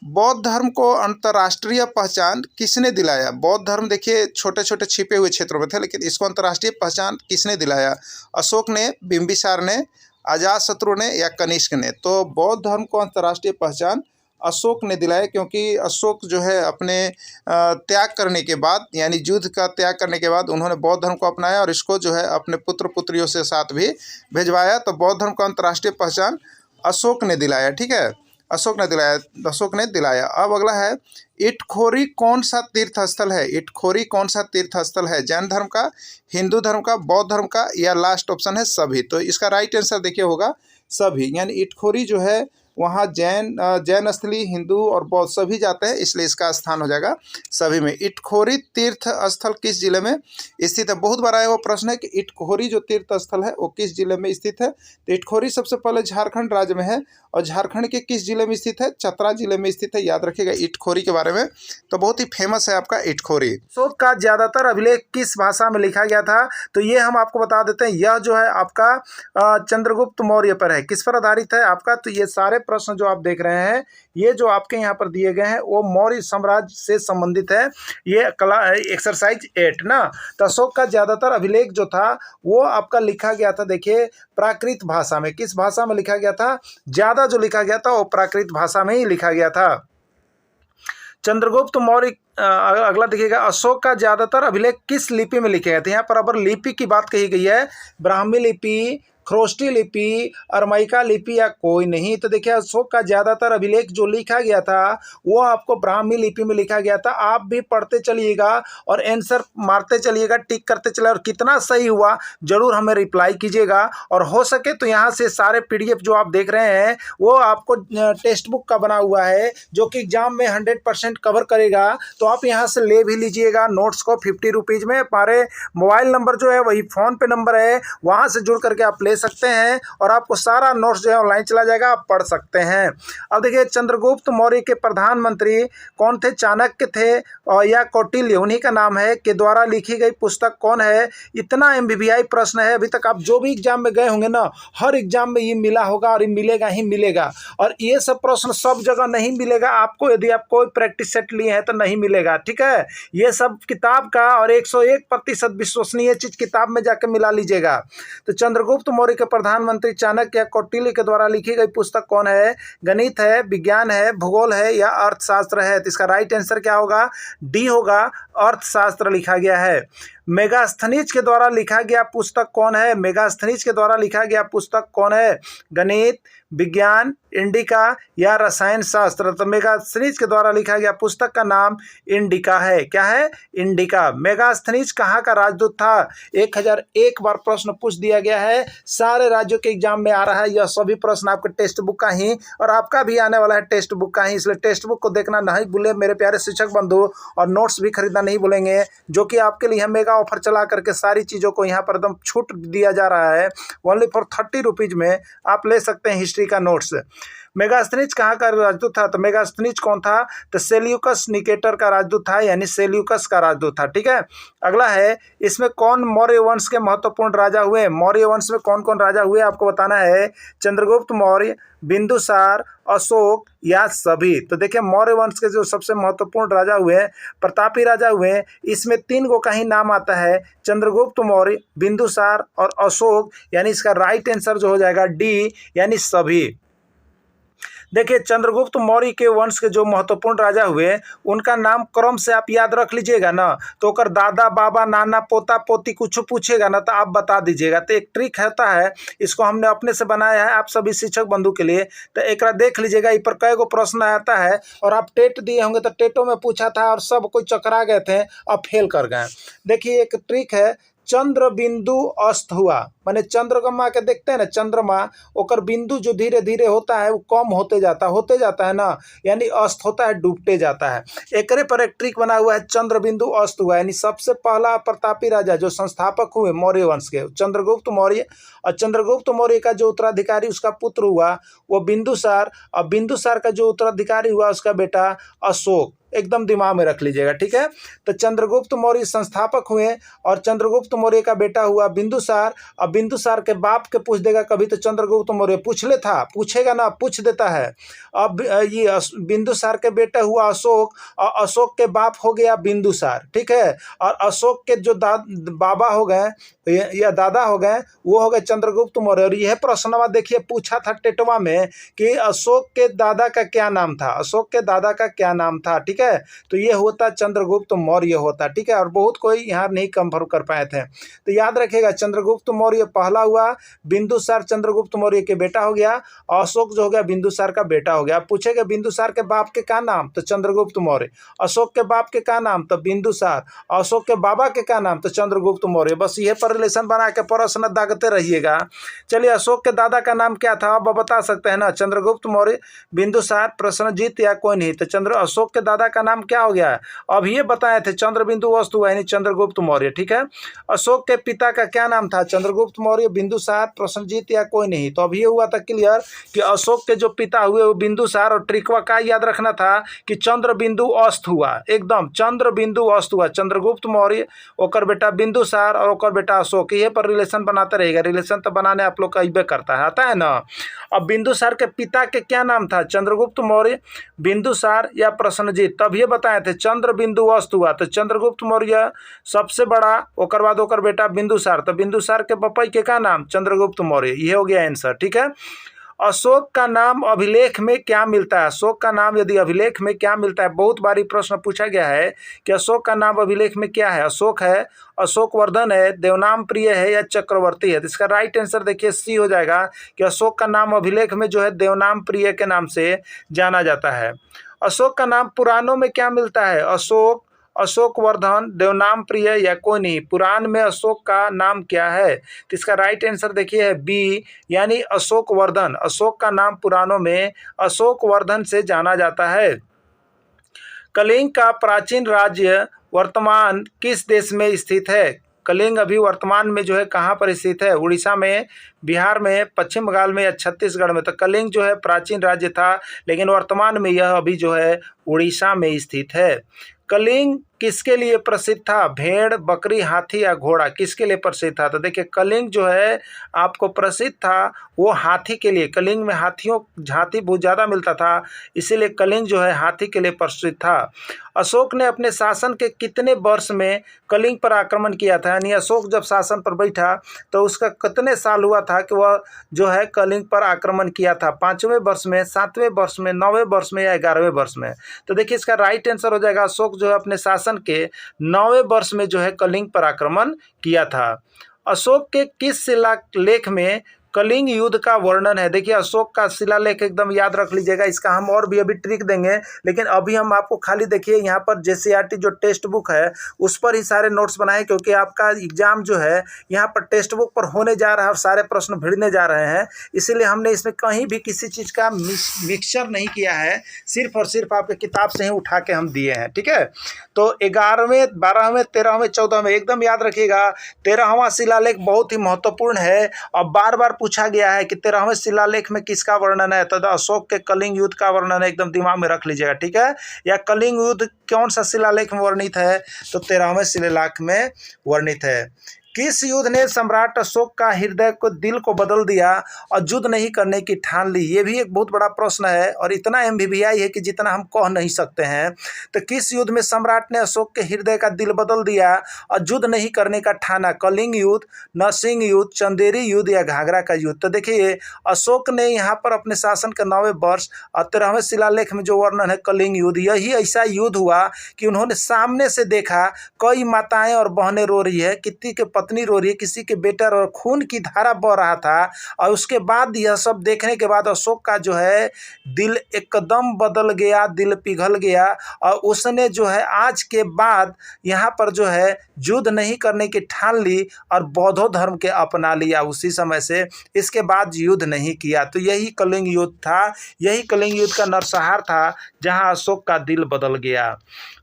बौद्ध धर्म को अंतर्राष्ट्रीय पहचान किसने दिलाया? बौद्ध धर्म देखिए छोटे छोटे छिपे हुए क्षेत्रों में थे, लेकिन इसको अंतर्राष्ट्रीय पहचान किसने दिलाया? अशोक ने, बिंबिसार ने, अजातशत्रु ने या कनिष्क ने? तो बौद्ध धर्म को अंतर्राष्ट्रीय पहचान अशोक ने दिलाया, क्योंकि अशोक जो है अपने त्याग करने के बाद, यानी युद्ध का त्याग करने के बाद उन्होंने बौद्ध धर्म को अपनाया और इसको जो है अपने पुत्र पुत्रियों से साथ भी भिजवाया। तो बौद्ध धर्म को अंतर्राष्ट्रीय पहचान अशोक ने दिलाया। ठीक है, अशोक ने दिलाया। अब अगला है, इटखोरी कौन सा तीर्थ स्थल है? इटखोरी कौन सा तीर्थ स्थल है? जैन धर्म का, हिंदू धर्म का, बौद्ध धर्म का या लास्ट ऑप्शन है सभी? तो इसका राइट आंसर देखिए होगा सभी, यानी इटखोरी जो है वहाँ जैन स्थली, हिंदू और बौद्ध सभी जाते हैं, इसलिए इसका स्थान हो जाएगा सभी में। इटखोरी तीर्थ स्थल किस जिले में स्थित है? बहुत बार आया वो प्रश्न है कि इटखोरी जो तीर्थ स्थल है वो किस जिले में स्थित है? तो इटखोरी सबसे पहले झारखंड राज्य में है, और झारखंड के किस जिले में स्थित है? चतरा जिले में स्थित है। याद रखिएगा इटखोरी के बारे में, तो बहुत ही फेमस है आपका इटखोरी। शोध का ज्यादातर अभिलेख किस भाषा में लिखा गया था? तो ये हम आपको बता देते हैं, यह जो है आपका चंद्रगुप्त मौर्य पर है। किस पर आधारित है आपका? तो ये सारे प्रश्न जो आप देख रहे हैं, ये जो आपके यहाँ पर दिए गए हैं वो मौर्य साम्राज्य से संबंधित है। ये कला एक्सरसाइज 8 ना। तो अशोक का ज्यादातर अभिलेख जो था वो आपका लिखा गया था, देखिए प्राकृत भाषा में। किस भाषा में लिखा गया था? ज्यादा जो लिखा गया था वो प्राकृत भाषा में ही लिखा गया था। चंद्रगुप्त मौर्य अगला देखिएगा, अशोक का ज्यादातर अभिलेख किस लिपि में लिखे गए थे? यहाँ पर अगर लिपि की बात कही गई है, ब्राह्मी लिपि, ख्रोष्टी लिपि, अरमाइका लिपि या कोई नहीं? तो देखिए, अशोक का ज्यादातर अभिलेख जो लिखा गया था वो आपको ब्राह्मी लिपि में लिखा गया था। आप भी पढ़ते चलिएगा और आंसर मारते चलिएगा, टिक करते चले, और कितना सही हुआ जरूर हमें रिप्लाई कीजिएगा। और हो सके तो यहाँ से सारे PDF जो आप देख रहे हैं वो आपको टेक्स्ट बुक का बना हुआ है, जो कि एग्जाम में 100% कवर करेगा। तो आप यहाँ से ले भी लीजिएगा नोट्स को 50 रुपीज़ में। हमारे मोबाइल नंबर जो है वही फ़ोन पे नंबर है, वहाँ से जुड़ करके आप ले सकते हैं और आपको सारा नोट्स जो है ऑनलाइन चला जाएगा, आप पढ़ सकते हैं। अब देखिए चंद्रगुप्त मौर्य के प्रधानमंत्री कौन थे? चाणक्य थे और या कौटिल्य, उन्हीं का नाम है, के द्वारा लिखी गई पुस्तक कौन है? इतना एमबीबीआई प्रश्न है, अभी तक आप जो भी एग्जाम में गए होंगे ना, हर एग्जाम में ये मिला होगा और ये मिलेगा ही मिलेगा। और ये सब प्रश्न सब जगह नहीं मिलेगा आपको, यदि आप कोई प्रैक्टिस सेट लिए हैं तो नहीं मिलेगा, ठीक है। ये सब किताब का और 101% विश्वसनीय चीज किताब में जाकर मिला लीजिएगा। तो चंद्रगुप्त मौर्य के प्रधानमंत्री चाणक्य या कौटिल्य के द्वारा लिखी गई पुस्तक कौन है? गणित है, विज्ञान है, भूगोल है या अर्थशास्त्र है? तो इसका राइट आंसर क्या होगा? डी होगा, अर्थशास्त्र लिखा गया है। मेगास्थनीज के द्वारा लिखा गया पुस्तक कौन है? मेगास्थनीज के द्वारा लिखा गया पुस्तक कौन है? गणित, विज्ञान, इंडिका या रसायन शास्त्र? तो मेगास्थनीज के द्वारा लिखा गया पुस्तक का नाम इंडिका है। क्या है? इंडिका। मेगास्थनीज कहाँ का राजदूत था? 1001 बार प्रश्न पूछ दिया गया है, सारे राज्यों के एग्जाम में आ रहा है यह सभी प्रश्न, आपके टेक्स्ट बुक का ही और आपका भी आने वाला है टेक्स्ट बुक का ही, इसलिए टेक्स्ट बुक को देखना नहीं भूले मेरे प्यारे शिक्षक बंधु, और नोट्स भी खरीदना नहीं भूलेंगे, जो कि आपके लिए मेगा ऑफर चला करके सारी चीज़ों को यहाँ पर एकदम छूट दिया जा रहा है। ओनली फॉर 30 रुपीज़ में आप ले सकते हैं हिस्ट्री का नोट्स। मेगास्थनीज कहाँ का राजदूत था? तो मेगास्थनीज कौन था? तो सेल्यूकस निकेटर का राजदूत था, यानी सेल्यूकस का राजदूत था, ठीक है। अगला है, इसमें कौन मौर्य वंश के महत्वपूर्ण राजा हुए? मौर्य वंश में कौन कौन राजा हुए आपको बताना है। चंद्रगुप्त मौर्य, बिंदुसार, अशोक या सभी? तो देखिए मौर्य वंश के जो सबसे महत्वपूर्ण राजा हुए, प्रतापी राजा हुए, इसमें 3 गो का ही नाम आता है, चंद्रगुप्त मौर्य, बिंदुसार और अशोक, यानी इसका राइट आंसर जो हो जाएगा डी, यानी सभी। देखिए चंद्रगुप्त मौर्य के वंश के जो महत्वपूर्ण राजा हुए उनका नाम क्रम से आप याद रख लीजिएगा ना, तो अगर दादा, बाबा, नाना, पोता, पोती कुछ पूछेगा ना तो आप बता दीजिएगा। तो एक ट्रिक होता है, इसको हमने अपने से बनाया है आप सभी शिक्षक बंधु के लिए, तो एक देख लीजिएगा। इस पर कई गो प्रश्न आता है और आप टेट दिए होंगे तो टेटों में पूछा था और सब कोई चकरा गए थे और फेल कर गए। देखिए एक ट्रिक है, चंद्र बिंदु अस्त हुआ, माने चंद्रमा के देखते हैं ना, चंद्रमा ओकर बिंदु जो धीरे धीरे होता है वो कम होते जाता है ना, यानी अस्त होता है, डूबते जाता है। एकरे पर एक ट्रिक बना हुआ है, चंद्र बिंदु अस्त हुआ, यानी सबसे पहला प्रतापी राजा जो संस्थापक हुए मौर्य वंश के, चंद्रगुप्त मौर्य, और चंद्रगुप्त मौर्य का जो उत्तराधिकारी उसका पुत्र हुआ वो बिंदुसार, और बिंदुसार का जो उत्तराधिकारी हुआ उसका बेटा अशोक। एकदम दिमाग में रख लीजिएगा, ठीक है। तो चंद्रगुप्त मौर्य संस्थापक हुए और चंद्रगुप्त मौर्य का बेटा हुआ बिंदुसार, और बिंदुसार के बाप के पूछ देगा कभी तो चंद्रगुप्त मौर्य पूछेगा ना, पूछ देता है। अब ये बिंदुसार के बेटा हुआ अशोक, और अशोक के बाप हो गया बिंदुसार, ठीक है। और अशोक के जो बाबा हो गए या दादा हो गए वो हो गए चंद्रगुप्त मौर्य। और यह प्रश्नवा देखिए पूछा था टेटवा में कि अशोक के दादा का क्या नाम था, अशोक के दादा का क्या नाम था, ठीक है। तो ये होता चंद्रगुप्त मौर्य होता, ठीक है। और बहुत कोई यहाँ नहीं कंफर्म कर पाए थे, तो याद रखिएगा चंद्रगुप्त मौर्य पहला हुआ, बिंदुसार चंद्रगुप्त मौर्य के बेटा हो गया, अशोक जो हो गया बिंदुसार का बेटा हो गया। आप पूछेगा बिंदुसार के बाप के क्या नाम, तो चंद्रगुप्त मौर्य। अशोक के बाप के क्या नाम, तो बिंदुसार। अशोक के बाबा के क्या नाम, तो चंद्रगुप्त मौर्य। बस ये पर रिलेशन बना के प्रश्न दागते रहिएगा। चलिए अशोक के दादा का नाम क्या था, अब बता सकते हैं ना, चंद्रगुप्त मौर्य, बिंदुसार, प्रसेनजीत या कोई नहीं। तो अशोक के दादा का नाम क्या हो गया, अब ये बताए थे चंद्रबिंदु वस्तु यानी चंद्रगुप्त मौर्य, ठीक है। अशोक के पिता का क्या नाम था, चंद्रगुप्त मौर्य, बिंदुसार, प्रसेनजीत या कोई नहीं। तो अब ये हुआ था क्लियर कि अशोक के जो पिता हुए वो बिंदुसार, और ट्रिकवा का याद रखना था कि चंद्र बिंदु अस्त हुआ, एकदम चंद्र बिंदु अस्त हुआ, चंद्रगुप्त मौर्य, ओकर बेटा बिंदुसार और ओकर बेटा अशोक। ये पर रिलेशन बनाते रहेगा, रिलेशन तो बनाने आप लोग का अइबे करता है, आता है ना। अब बिंदुसार के पिता के क्या नाम था, चंद्रगुप्त मौर्य, बिंदुसार या प्रसेनजीत। तब ये बताए थे चंद्र बिंदु अस्त हुआ, तो चंद्रगुप्त मौर्य सबसे बड़ा, ओकर बाद ओकर बेटा बिंदुसार, तो बिंदुसार के पपई के का नाम, चंद्रगुप्त मौर्य। ये हो गया आंसर, ठीक है। अशोक का नाम अभिलेख में क्या मिलता है, अशोक का नाम यदि अभिलेख में क्या मिलता है, बहुत बारी प्रश्न पूछा गया है कि अशोक का नाम अभिलेख में क्या है। अशोक है, अशोकवर्धन है, देवनाम प्रिय है या चक्रवर्ती है। तो इसका राइट आंसर देखिए सी हो जाएगा कि अशोक का नाम अभिलेख में जो है देवनाम प्रिय के नाम से जाना जाता है। अशोक का नाम पुराणों में क्या मिलता है, अशोक, अशोकवर्धन, देवनाम प्रिय या कोई नहीं। पुराण में अशोक का नाम क्या है, तो इसका राइट आंसर देखिए है बी, यानी अशोकवर्धन। अशोक का नाम पुराणों में अशोकवर्धन से जाना जाता है। कलिंग का प्राचीन राज्य वर्तमान किस देश में स्थित है, कलिंग अभी वर्तमान में जो है कहाँ पर स्थित है? उड़ीसा में, बिहार में, पश्चिम बंगाल में या छत्तीसगढ़ में? तो कलिंग जो है प्राचीन राज्य था, लेकिन वर्तमान में यह अभी जो है उड़ीसा में स्थित है। कलिंग किसके लिए प्रसिद्ध था? भेड़, बकरी, हाथी या घोड़ा, किसके लिए प्रसिद्ध था? तो देखिए कलिंग जो है आपको प्रसिद्ध था वो हाथी के लिए। कलिंग में हाथी बहुत ज़्यादा मिलता था, इसीलिए कलिंग जो है हाथी के लिए प्रसिद्ध था। अशोक ने अपने शासन के कितने वर्ष में कलिंग पर आक्रमण किया था? यानी अशोक जब शासन पर बैठा तो उसका कितने साल हुआ था कि वह जो है कलिंग पर आक्रमण किया था? 5वें वर्ष में, 7वें वर्ष में, 9वें वर्ष में या 11वें वर्ष में? तो देखिए इसका राइट आंसर हो जाएगा अशोक जो है अपने शासन के 9वें वर्ष में जो है कलिंग पर आक्रमण किया था। अशोक के किस शिलालेख में कलिंग युद्ध का वर्णन है? देखिए अशोक का शिलालेख एकदम याद रख लीजिएगा, इसका हम और भी अभी ट्रिक देंगे, लेकिन अभी हम आपको खाली देखिए यहाँ पर JCERT जो टेक्स्ट बुक है उस पर ही सारे नोट्स बनाए, क्योंकि आपका एग्जाम जो है यहाँ पर टेक्स्ट बुक पर होने जा रहा है और सारे प्रश्न भिड़ने जा रहे हैं, इसीलिए हमने इसमें कहीं भी किसी चीज़ का मिक्सचर नहीं किया है, सिर्फ और सिर्फ आपके किताब से ही उठा के हम दिए हैं। ठीक है, तो 11वें, 12वें, 13वें, 14वें एकदम याद रखिएगा। 13वां शिलालेख बहुत ही महत्वपूर्ण है और बार बार पूछा गया है कि 13वें शिलालेख में किसका वर्णन है? तो अशोक के कलिंग युद्ध का वर्णन है, एकदम दिमाग में रख लीजिएगा। ठीक है, या कलिंग युद्ध कौन सा शिलालेख में वर्णित है? तो 13वें शिलालेख में वर्णित है। किस युद्ध ने सम्राट अशोक का हृदय को, दिल को बदल दिया और युद्ध नहीं करने की ठान ली? ये भी एक बहुत बड़ा प्रश्न है और इतना MBBI है कि जितना हम कह नहीं सकते हैं। तो किस युद्ध में सम्राट ने अशोक के हृदय का दिल बदल दिया और युद्ध नहीं करने का ठाना? कलिंग युद्ध, नरसिंह युद्ध, चंदेरी युद्ध या घाघरा का युद्ध? तो देखिए अशोक ने यहाँ पर अपने शासन के 9वें वर्ष और 13वें शिलालेख में जो वर्णन है कलिंग युद्ध, यही ऐसा युद्ध हुआ कि उन्होंने सामने से देखा कई माताएं और बहनें रो रही है, किसी के पत्नी रो रही है, किसी के बेटा और खून की धारा बह रहा था, और उसके बाद यह सब देखने के बाद अशोक का जो है दिल एकदम बदल गया, दिल पिघल गया और उसने जो है आज के बाद यहाँ पर जो है युद्ध नहीं करने की ठान ली और बौद्ध धर्म के अपना लिया। उसी समय से इसके बाद युद्ध नहीं किया। तो यही कलिंग युद्ध था, यही कलिंग युद्ध का नरसंहार था जहाँ अशोक का दिल बदल गया।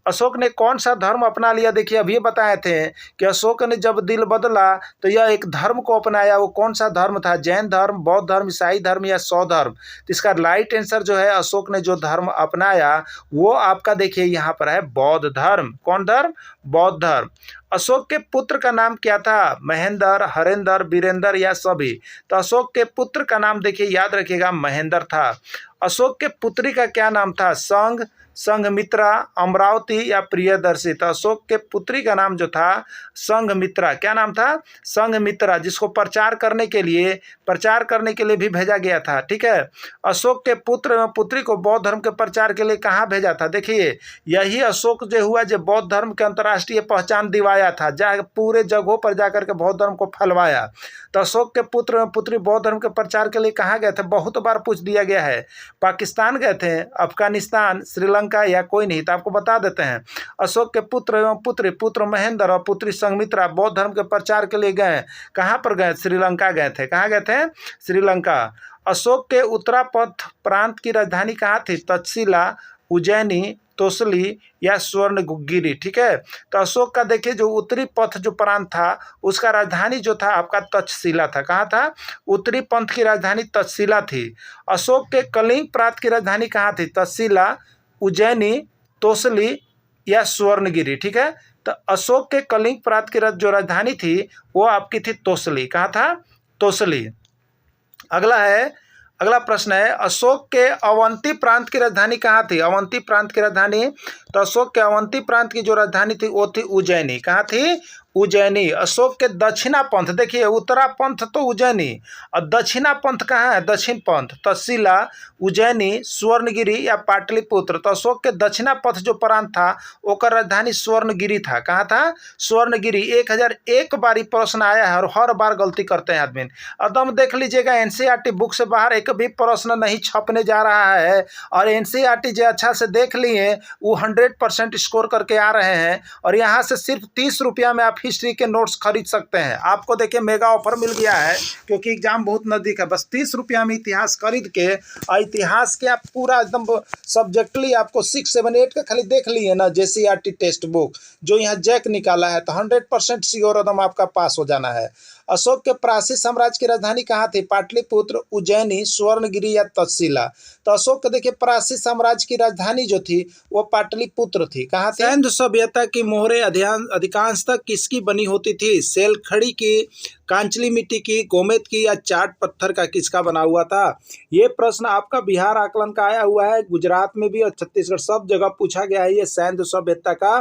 अशोक ने कौन सा धर्म अपना लिया? देखिए अभी बताए थे कि अशोक ने जब दिल बदला तो यह एक धर्म को अपनाया। वो कौन सा धर्म था? जैन धर्म, बौद्ध धर्म, ईसाई धर्म या सौ धर्म? तो इसका राइट आंसर जो है अशोक ने जो धर्म अपनाया वो आपका देखिए यहाँ पर है बौद्ध धर्म। कौन धर्म? बौद्ध धर्म। अशोक के पुत्र का नाम क्या था? महेंद्र, हरेंद्र, वीरेंद्र या सभी? तो अशोक के पुत्र का नाम देखिए याद रखिएगा महेंद्र था। अशोक के पुत्री का क्या नाम था? संघमित्रा, अमरावती या प्रियदर्शी? तो अशोक के पुत्री का नाम जो था संघमित्रा। क्या नाम था? संघमित्रा, जिसको प्रचार करने के लिए भी भेजा गया था। ठीक है, अशोक के पुत्र एवं पुत्री को बौद्ध धर्म के प्रचार के लिए कहाँ भेजा था? देखिए यही अशोक जो हुआ जो बौद्ध धर्म के अंतर्राष्ट्रीय पहचान दिवाया था, जहाँ पूरे जगहों पर जाकर के बौद्ध धर्म को फैलवाया। तो अशोक के पुत्र एवं पुत्री बौद्ध धर्म के प्रचार के लिए कहाँ गए थे? बहुत बार पूछ दिया गया है। पाकिस्तान गए थे, अफगानिस्तान, श्रीलंका या कोई नहीं? तो आपको बता देते हैं अशोक के पुत्र एवं पुत्री, पुत्र महेंद्र और पुत्री संघमित्रा बौद्ध धर्म के प्रचार के लिए गए। कहाँ पर गए? श्रीलंका गए थे। कहाँ गए थे? श्रीलंका। अशोक के उत्तरापथ प्रांत की राजधानी कहाँ थी? तक्षशिला, उज्जैनी, तोसली या स्वर्णगिरी? ठीक है, तो अशोक का देखिए जो उत्तरी पथ जो प्रांत था उसका राजधानी जो था आपका तक्षशिला था। कहाँ था? उत्तरी पंथ की राजधानी तक्षशिला थी। अशोक के कलिंग प्रांत की राजधानी कहाँ थी? तक्षशिला, उज्जैनी, तोसली या स्वर्णगिरी? ठीक है, तो अशोक के कलिंग प्रांत की जो राजधानी थी वो आपकी थी तोसली। कहाँ था? तोसली। अगला प्रश्न है अशोक के अवंती प्रांत की राजधानी कहाँ थी? अवंती प्रांत की राजधानी, तो अशोक के अवंती प्रांत की जो राजधानी थी वो थी उज्जैनी। कहाँ थी? उज्जैनी। अशोक के दक्षिणा पंथ, देखिए उत्तरा पंथ तो उज्जैनी और दक्षिणा पंथ कहाँ है? दक्षिण पंथ तक्षशिला, उज्जैनी, स्वर्णगिरी या पाटलिपुत्र? तो अशोक के दक्षिणा पथ जो प्रांत था ओकर राजधानी स्वर्णगिरी था। कहाँ था? स्वर्णगिरी। 1001 बार प्रश्न आया है और हर बार गलती करते हैं आदमी। एकदम देख लीजिएगा NCERT बुक से बाहर एक भी प्रश्न नहीं छपने जा रहा है और NCERT जो अच्छा से देख लिए वो 100% स्कोर करके आ रहे हैं और यहाँ से सिर्फ 30 रुपया में आप हिस्ट्री के नोट्स खरीद सकते हैं। आपको देखिए मेगा ऑफर मिल गया है क्योंकि एग्जाम बहुत नज़दीक है। बस 30 रुपया में इतिहास खरीद के और इतिहास के आप पूरा एकदम सब्जेक्टली आपको 6, 7, 8 का खाली देख लिए ना JCRT टेक्स्ट बुक जो यहाँ जैक निकाला है तो 100% श्योर एकदम आपका पास हो जाना है। अशोक के प्राचीन साम्राज्य की राजधानी कहाँ थी? पाटलिपुत्र, उज्जैनी, स्वर्णगिरी या तक्षशिला? तो अशोक के देखिए प्राचीन साम्राज्य की राजधानी जो थी वो पाटलिपुत्र थी। कहाँ थी? सिंधु सभ्यता की मोहरें अधिकांशतः किसकी बनी होती थी? सेलखड़ी की, कांचली मिट्टी की, गोमेद की या चाट पत्थर का किसका बना हुआ था? ये प्रश्न आपका बिहार आकलन का आया हुआ है, गुजरात में भी और छत्तीसगढ़ सब जगह पूछा गया है। ये सिंधु सभ्यता का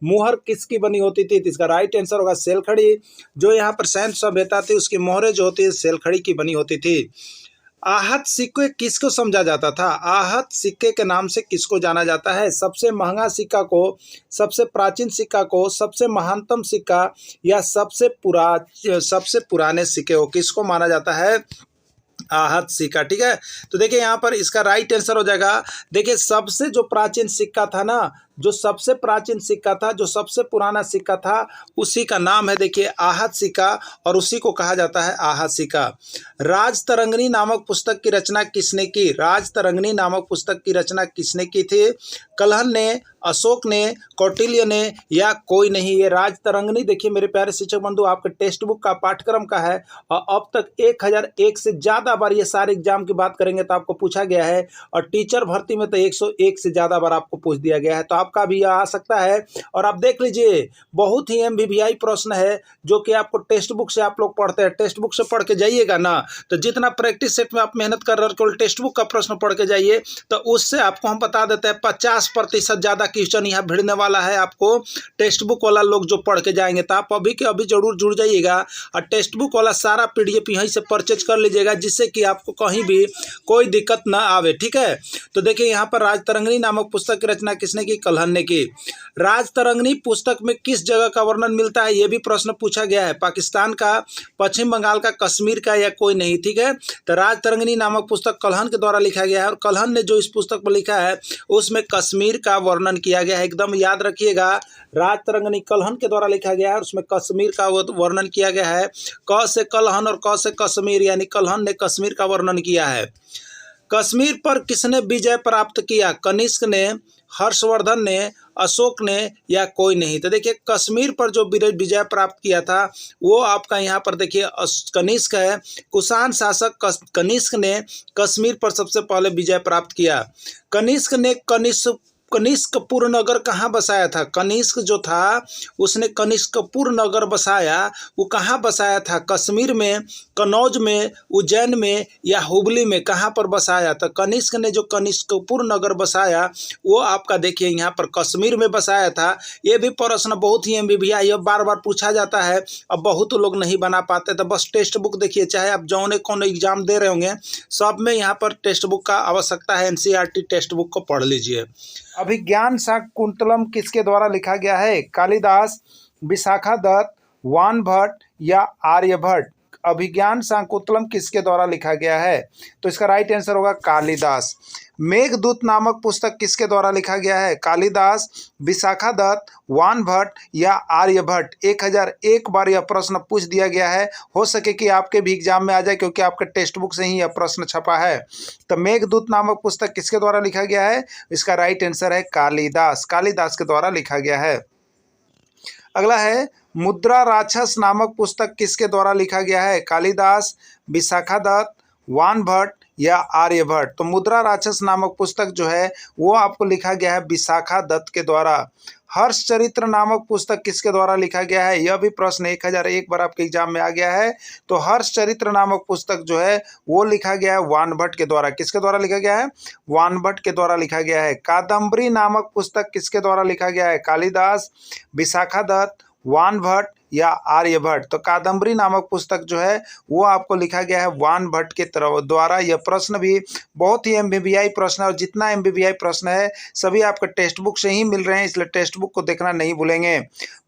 मोहर किसकी बनी होती थी? तो इसका राइट आंसर होगा सेलखड़ी। जो यहाँ पर सिंधु सभ्यता थी उसकी मोहरें जो होती है सेलखड़ी की बनी होती थी। आहत सिक्के किसको समझा जाता था? आहत सिक्के के नाम से किसको जाना जाता है? सबसे महंगा सिक्का को, सबसे प्राचीन सिक्का को, सबसे महानतम सिक्का या सबसे पुराने सिक्के को किसको माना जाता है? आहत सिक्का। ठीक है, तो देखिए यहाँ पर इसका राइट आंसर हो जाएगा, देखिए सबसे जो प्राचीन सिक्का था ना, जो सबसे प्राचीन सिक्का था, जो सबसे पुराना सिक्का था, उसी का नाम है देखिए आहत सिक्का और उसी को कहा जाता है आहत सिक्का। राजतरंगिणी नामक पुस्तक की रचना किसने की? राजतरंगिणी नामक पुस्तक की रचना किसने की थी? कलहन ने, अशोक ने, कौटिल्य ने या कोई नहीं? ये राजतरंगिणी देखिए मेरे प्यारे शिक्षक बंधु आपके टेक्स्ट बुक का पाठ्यक्रम का है और अब तक 1001 से ज़्यादा बार ये सारे एग्जाम की बात करेंगे तो आपको पूछा गया है और टीचर भर्ती में तो 101 से ज़्यादा बार आपको पूछ दिया गया है, तो आपका भी आ सकता है। और आप देख लीजिए बहुत ही MBBI प्रश्न है जो कि आपको टेक्स्ट बुक से आप लोग पढ़ते हैं, टेक्स्ट बुक से पढ़ के जाइएगा ना तो जितना प्रैक्टिस सेट में आप मेहनत कर रहे हो केवल टेक्स्ट बुक का प्रश्न पढ़ के जाइए तो उससे आपको हम बता देते हैं 50% ज़्यादा क्वेश्चन यहाँ भिड़ने वाला है आपको टेक्स्ट बुक वाला लोग जो पढ़ के जाएंगे। तो आप अभी के अभी जरूर जुड़ जाइएगा और टेक्स्ट बुक वाला सारा PDF यहीं से परचेज कर लीजिएगा जिससे कि आपको कहीं भी कोई दिक्कत ना आवे। ठीक है, तो देखिए यहाँ पर राजतरंगिणी नामक पुस्तक की रचना किसने की? कलहन ने की। राजतरंगिणी पुस्तक में किस जगह का वर्णन मिलता है? ये भी प्रश्न पूछा गया है, पाकिस्तान का, पश्चिम बंगाल का, कश्मीर का या कोई नहीं? ठीक है, तो राजतरंगिणी नामक पुस्तक कलहन के द्वारा लिखा गया है और कलहन ने जो इस पुस्तक में लिखा है उसमें कश्मीर का वर्णन किया गया है। एकदम याद रखिएगा, राजतरंगिणी कलहन के द्वारा लिखा गया है और उसमें कश्मीर का वर्णन किया गया है। क से कलहन और क से कश्मीर, यानी कलहन ने कश्मीर का वर्णन किया है। कश्मीर पर किसने विजय प्राप्त किया? कनिष्क ने, हर्षवर्धन ने, अशोक ने या कोई नहीं? तो देखिए कश्मीर पर जो विजय प्राप्त किया था वो आपका यहाँ पर देखिए कनिष्क है। कुषाण शासक कनिष्क ने कश्मीर पर सबसे पहले विजय प्राप्त किया। कनिष्क ने कनिष्कपुर नगर कहाँ बसाया था? कनिष्क जो था उसने कनिष्कपुर नगर बसाया, वो कहाँ बसाया था? कश्मीर में, कनौज में, उज्जैन में या हुबली में? कहाँ पर बसाया? तो कनिष्क ने जो कनिष्कपुर नगर बसाया वो आपका देखिए यहाँ पर कश्मीर में बसाया था। ये भी प्रश्न बहुत ही MBBI ये बार बार पूछा जाता है, अब बहुत लोग नहीं बना पाते, तो बस टेक्स्ट बुक देखिए, चाहे आप जौने कौन एग्जाम दे रहे होंगे सब में यहाँ पर टेक्स्ट बुक का आवश्यकता है। NCERT टेक्स्ट बुक को पढ़ लीजिए। अभिज्ञान शाकुंतलम किसके द्वारा लिखा गया है? कालिदास, विशाखादत्त, वानभट्ट या आर्यभट्ट? अभिज्ञान शाकुंतलम किसके द्वारा लिखा गया है? तो इसका राइट आंसर होगा कालिदास। मेघदूत नामक पुस्तक किसके द्वारा लिखा गया है? कालिदास, विशाखादत्त, वानभट्ट या आर्यभट्ट? 1001 बार यह प्रश्न पूछ दिया गया है, हो सके कि आपके भी एग्जाम में आ जाए क्योंकि आपके टेक्स्ट बुक से ही यह प्रश्न छपा है। तो मेघदूत नामक पुस्तक किसके द्वारा लिखा गया है? इसका राइट आंसर है कालिदास, कालिदास के द्वारा लिखा गया है। अगला है मुद्रा राक्षस नामक पुस्तक किसके द्वारा लिखा गया है? कालिदास, विशाखादत्त, वानभट्ट या आर्यभट्ट? तो मुद्रा राक्षस नामक पुस्तक जो है वो आपको लिखा गया है विशाखादत्त के द्वारा। हर्षचरित्र नामक पुस्तक किसके द्वारा लिखा गया है? यह भी प्रश्न 1001 बार आपके एग्जाम में आ गया है। तो हर्षचरित्र नामक पुस्तक जो है वो लिखा गया है वानभट्ट के द्वारा। किसके द्वारा लिखा गया है? वानभट्ट के द्वारा लिखा गया है। कादम्बरी नामक पुस्तक किसके द्वारा लिखा गया है? कालिदास, विशाखादत्त, वानभट्ट या आर्यभट्ट? तो कादम्बरी नामक पुस्तक जो है वो आपको लिखा गया है वानभट्ट के द्वारा। यह प्रश्न भी बहुत ही MBBI प्रश्न है और जितना MBBI प्रश्न है सभी आपके टेक्स्ट बुक से ही मिल रहे हैं, इसलिए टेक्स्ट बुक को देखना नहीं भूलेंगे।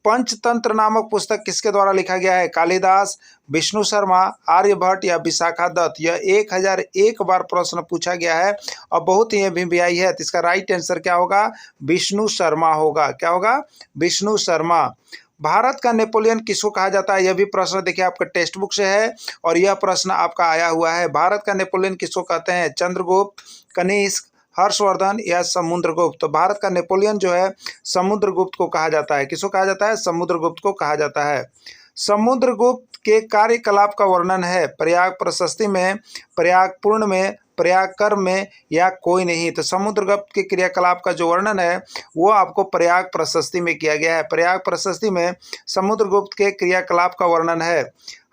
पंचतंत्र नामक पुस्तक किसके द्वारा लिखा गया है? कालिदास, विष्णु शर्मा, आर्यभट्ट या विशाखादत्त? यह 1001 बार प्रश्न पूछा गया है और बहुत ही MBBI है, तो इसका राइट आंसर क्या होगा? विष्णु शर्मा होगा। क्या होगा? विष्णु शर्मा। भारत का नेपोलियन किसको कहा जाता है? यह भी प्रश्न देखिए आपका टेक्स्ट बुक से है और यह प्रश्न आपका आया हुआ है। भारत का नेपोलियन किसको कहते हैं? चंद्रगुप्त, कनिष्क, हर्षवर्धन या समुद्रगुप्त? तो भारत का नेपोलियन जो है समुद्रगुप्त को कहा जाता है। किसको कहा जाता है? समुद्रगुप्त को कहा जाता है। समुद्रगुप्त के कार्यकलाप का वर्णन है प्रयाग प्रशस्ति में, प्रयागपूर्ण में, प्रयागकर्म में या कोई नहीं? तो समुद्रगुप्त के क्रियाकलाप का जो वर्णन है वो आपको प्रयाग प्रशस्ति में किया गया है। प्रयाग प्रशस्ति में समुद्रगुप्त के क्रियाकलाप का वर्णन है।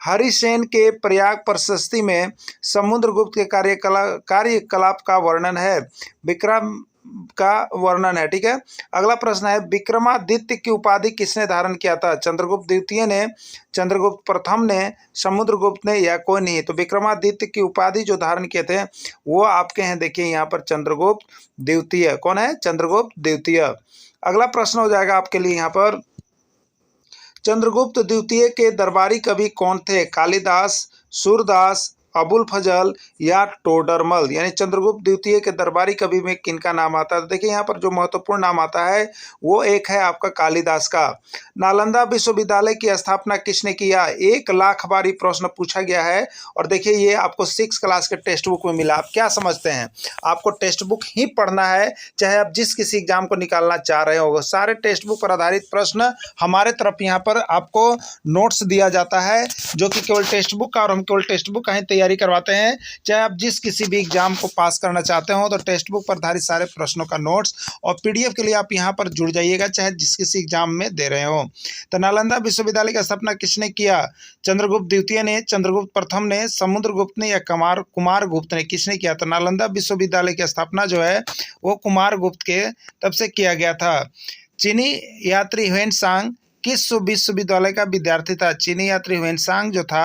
हरिसेन के प्रयाग प्रशस्ति में समुद्रगुप्त के कार्यकलाप का वर्णन है, विक्रम का वर्णन है। ठीक है, अगला प्रश्न है विक्रमादित्य की उपाधि किसने धारण किया था? चंद्रगुप्त द्वितीय ने, चंद्रगुप्त प्रथम ने, समुद्रगुप्त ने या कोई नहीं? तो विक्रमादित्य की उपाधि जो धारण किए थे वो आपके हैं देखिए यहाँ पर चंद्रगुप्त द्वितीय। कौन है? चंद्रगुप्त द्वितीय। अगला प्रश्न हो जाएगा आपके लिए यहाँ पर, चंद्रगुप्त द्वितीय के दरबारी कवि कौन थे? कालिदास, सूरदास, अबुल फजल या टोडरमल? यानी चंद्रगुप्त द्वितीय के दरबारी कवि में किनका नाम आता है? तो देखिए यहाँ पर जो महत्वपूर्ण नाम आता है वो एक है आपका कालिदास का। नालंदा विश्वविद्यालय की स्थापना किसने किया? 1,00,000 बार ये प्रश्न पूछा गया है और देखिए ये आपको 6 क्लास के टेक्स्ट बुक में मिला। आप क्या समझते हैं? आपको टेक्स्ट बुक ही पढ़ना है, चाहे आप जिस किसी एग्जाम को निकालना चाह रहे हो। सारे टेक्स्ट बुक पर आधारित प्रश्न हमारे तरफ यहाँ पर आपको नोट्स दिया जाता है, जो कि केवल टेक्स्ट बुक का, और हम केवल टेक्स्ट बुक का ही तैयारी करवाते हैं। चाहे आप जिस किसी भी एग्जाम को पास करना चाहते हो तो टेक्स्ट बुक पर आधारित सारे प्रश्नों का नोट्स और पीडीएफ के लिए आप यहाँ पर जुड़ जाइएगा, चाहे जिस किसी एग्जाम में दे रहे हो। तो नालंदा विश्वविद्यालय की स्थापना किसने किया? चंद्रगुप्त द्वितीय ने, चंद्रगुप्त प्रथम ने, समुद्रगुप्त ने या कुमारगुप्त ने? किसने किया? तो नालंदा विश्वविद्यालय की स्थापना जो है वो कुमारगुप्त के तब से किया गया था। चीनी यात्री ह्वेनसांग किस विश्वविद्यालय का विद्यार्थी था? चीनी यात्री ह्वेनसांग जो था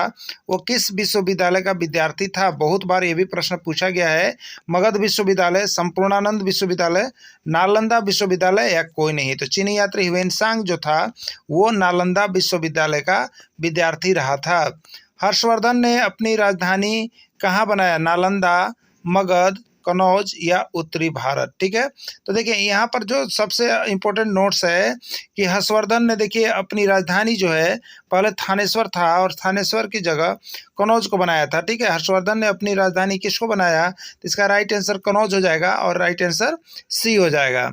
वो किस विश्वविद्यालय का विद्यार्थी था? बहुत बार ये भी प्रश्न पूछा गया है। मगध विश्वविद्यालय, संपूर्णानंद विश्वविद्यालय, नालंदा विश्वविद्यालय या कोई नहीं? तो चीनी यात्री ह्वेनसांग जो था वो नालंदा विश्वविद्यालय का विद्यार्थी रहा था। हर्षवर्धन ने अपनी राजधानी कहाँ बनाया? नालंदा, मगध, कनौज या उत्तरी भारत? ठीक है, तो देखिए यहाँ पर जो सबसे इम्पोर्टेंट नोट्स है कि हर्षवर्धन ने देखिए अपनी राजधानी जो है पहले थानेश्वर था और थानेश्वर की जगह कनौज को बनाया था। ठीक है, हर्षवर्धन ने अपनी राजधानी किसको बनाया? तो इसका राइट आंसर कनौज हो जाएगा और राइट आंसर सी हो जाएगा।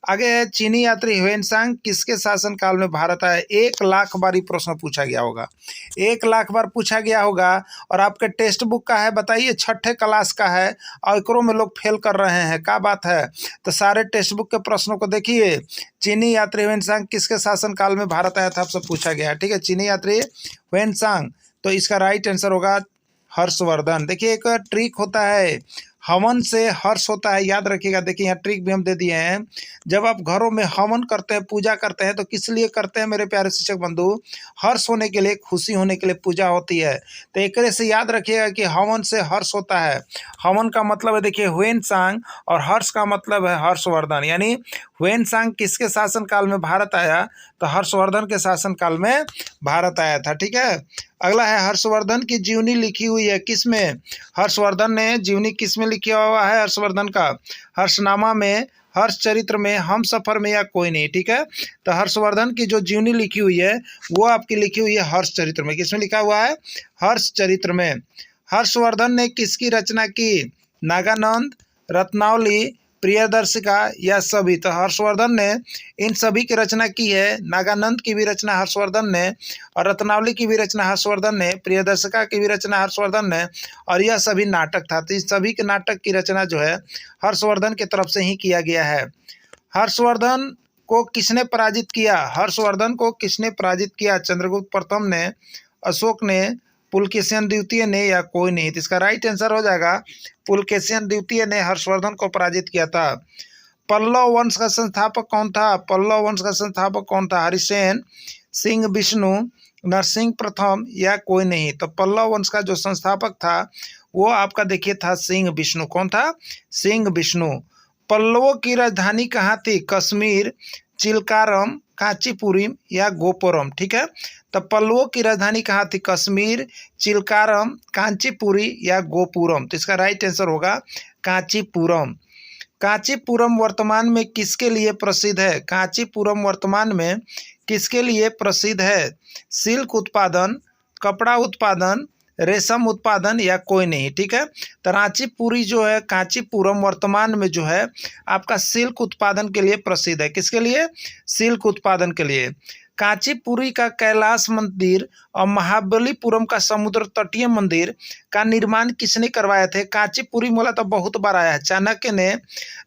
आगे है चीनी यात्री ह्वेनसांग किसके शासनकाल में भारत आया? 1,00,000 बार ये प्रश्न पूछा गया होगा, 1,00,000 बार पूछा गया होगा। और आपके टेक्स्ट बुक का है, बताइए 6ठे क्लास का है और एकरों में लोग फेल कर रहे हैं, क्या बात है? तो सारे टेक्स्ट बुक के प्रश्नों को देखिए। चीनी यात्री ह्वेनसांग किसके शासनकाल में भारत आया था आपसे पूछा गया है। ठीक है, चीनी यात्री ह्वेनसांग, तो इसका राइट आंसर होगा हर्षवर्धन। देखिए एक ट्रिक होता है, हवन से हर्ष होता है, याद रखिएगा। देखिए यहाँ ट्रिक भी हम दे दिए हैं। जब आप घरों में हवन करते हैं, पूजा करते हैं, तो किस लिए करते हैं मेरे प्यारे शिक्षक बंधु? हर्ष होने के लिए, खुशी होने के लिए पूजा होती है। तो एक तरह से याद रखिएगा कि हवन से हर्ष होता है। हवन का मतलब है देखिए ह्वेनसांग और हर्ष का मतलब है हर्षवर्धन। यानी ह्वेनसांग किसके शासनकाल में भारत आया? तो हर्षवर्धन के शासनकाल में भारत आया था। ठीक है, अगला है हर्षवर्धन की जीवनी लिखी हुई है किस में? हर्षवर्धन ने जीवनी किस में लिखा हुआ है हर्षवर्धन का? हर्षनामा में, हर्ष चरित्र में, हम सफर में या कोई नहीं? ठीक है, तो हर्षवर्धन की जो जीवनी लिखी हुई है वो आपकी लिखी हुई है हर्ष चरित्र में। किसमें लिखा हुआ है? हर्ष चरित्र में। हर्षवर्धन ने किसकी रचना की? नागानंद, रत्नावली, प्रियदर्शिका या सभी? तो हर्षवर्धन ने इन सभी की रचना की है। नागानंद की भी रचना हर्षवर्धन ने और रत्नावली की भी रचना हर्षवर्धन ने, प्रियदर्शिका की भी रचना हर्षवर्धन ने, और यह सभी नाटक था। तो इस सभी के नाटक की रचना जो है हर्षवर्धन की तरफ से ही किया गया है। हर्षवर्धन को किसने पराजित किया? हर्षवर्धन को किसने पराजित किया? चंद्रगुप्त प्रथम ने, अशोक ने, पुलकेशिन द्वितीय ने या कोई नहीं? तो इसका राइट आंसर हो जाएगा पुलकेशिन द्वितीय ने हर्षवर्धन को पराजित किया था। पल्लव वंश का संस्थापक कौन था? पल्लव वंश का संस्थापक कौन था? हरिसेन, सिंह विष्णु, नरसिंह प्रथम या कोई नहीं? तो पल्लव वंश का जो संस्थापक था वो आपका देखिए था सिंह विष्णु। कौन था? सिंह विष्णु। पल्लवों की राजधानी कहाँ थी? कश्मीर, चिलकारम, कांचीपुरम या गोपुरम? ठीक है, तो पल्लवों की राजधानी कहाँ थी? कश्मीर, चिलकारम, कांचीपुरी या गोपुरम? तो इसका राइट आंसर होगा कांचीपुरम। कांचीपुरम वर्तमान में किसके लिए प्रसिद्ध है? कांचीपुरम वर्तमान में किसके लिए प्रसिद्ध है? सिल्क उत्पादन, कपड़ा उत्पादन, रेशम उत्पादन या कोई नहीं। ठीक है, तो रांचीपुरी जो है, कांचीपुरम वर्तमान में जो है आपका सिल्क उत्पादन के लिए प्रसिद्ध है। किसके लिए? सिल्क उत्पादन के लिए। कांचीपुरी का कैलाश मंदिर और महाबलीपुरम का समुद्र तटीय मंदिर का निर्माण किसने करवाया थे? कांचीपुरी मोला तो बहुत बार आया है। चाणक्य ने,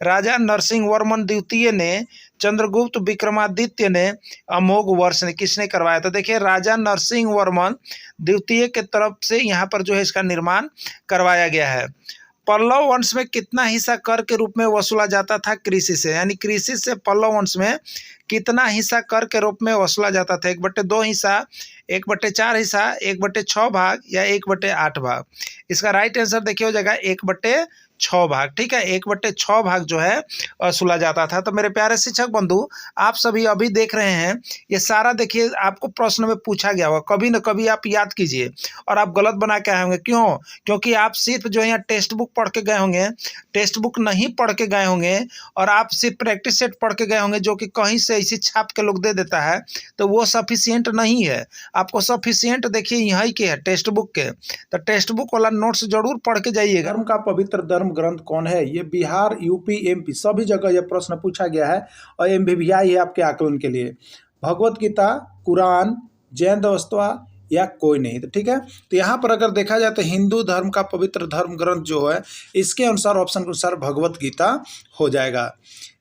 राजा नरसिंह वर्मन द्वितीय ने, चंद्रगुप्त विक्रमादित्य ने, अमोघ वर्ष ने, किसने करवाया? तो देखिए राजा नरसिंह वर्मन द्वितीय के तरफ से यहाँ पर जो है इसका निर्माण करवाया गया है। पल्लव वंश में कितना हिस्सा कर के रूप में वसूला जाता था कृषि से? यानी कृषि से पल्लव वंश में कितना हिस्सा कर के रूप में वसूला जाता था? 1/2 हिस्सा, 1/4 हिस्सा, 1/6 भाग या 1/8 भाग? इसका राइट आंसर देखिए हो जाएगा 1/6 भाग। ठीक है, 1/6 भाग जो है वसूला जाता था। तो मेरे प्यारे शिक्षक बंधु, आप सभी अभी देख रहे हैं ये सारा, देखिए आपको प्रश्न में पूछा गया होगा, कभी न कभी आप याद कीजिए और आप गलत बना के आए होंगे। क्यों? क्योंकि आप सिर्फ जो है यहाँ टेक्स्ट बुक पढ़ के गए होंगे, टेक्स्ट बुक नहीं पढ़ के गए होंगे और आप सिर्फ प्रैक्टिस सेट पढ़ के गए होंगे जो कि कहीं से ऐसी छाप के लोग दे देता है, तो वो सफिशियंट नहीं है। आपको सफिशियंट देखिए यहीं के है, टेक्स्ट बुक के। तो टेक्स्ट बुक वाला नोट्स जरूर पढ़ के जाइएगा। धर्म का पवित्र धर्म ग्रंथ कौन है? ये बिहार, यूपी, एमपी सभी जगह ये प्रश्न पूछा गया है और MBBI है आपके आकलन के लिए। भगवत गीता, कुरान, जैन अवस्था या कोई नहीं। तो ठीक है, तो यहाँ पर अगर देखा जाए तो हिंदू धर्म का पवित्र धर्म ग्रंथ जो है इसके अनुसार, ऑप्शन के अनुसार भगवत गीता हो जाएगा।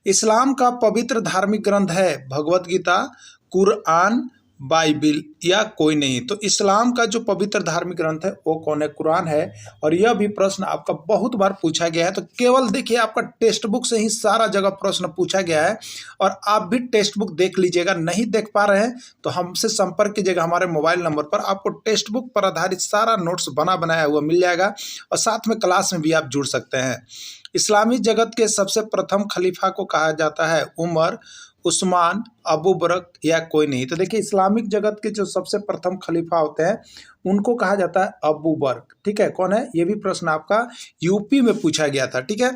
इस्लाम का पवित्र धार्मिक ग्रंथ है भगवत गीता, कुरान, बाइबिल या कोई नहीं। तो इस्लाम का जो पवित्र धार्मिक ग्रंथ है वो कौन है? कुरान है। और यह भी प्रश्न आपका बहुत बार पूछा गया है। तो केवल देखिए आपका टेक्स्ट बुक से ही सारा जगह प्रश्न पूछा गया है और आप भी टेक्स्ट बुक देख लीजिएगा। नहीं देख पा रहे हैं तो हमसे संपर्क कीजिएगा हमारे मोबाइल नंबर पर। आपको टेक्स्ट बुक पर आधारित सारा नोट्स बनाया हुआ मिल जाएगा और साथ में क्लास में भी आप जुड़ सकते हैं। इस्लामी जगत के सबसे प्रथम खलीफा को कहा जाता है उमर, उस्मान, अबू बकर या कोई नहीं। तो देखिए इस्लामिक जगत के जो सबसे प्रथम खलीफा होते हैं उनको कहा जाता है अबू बकर। ठीक है, कौन है? ये भी प्रश्न आपका यूपी में पूछा गया था। ठीक है,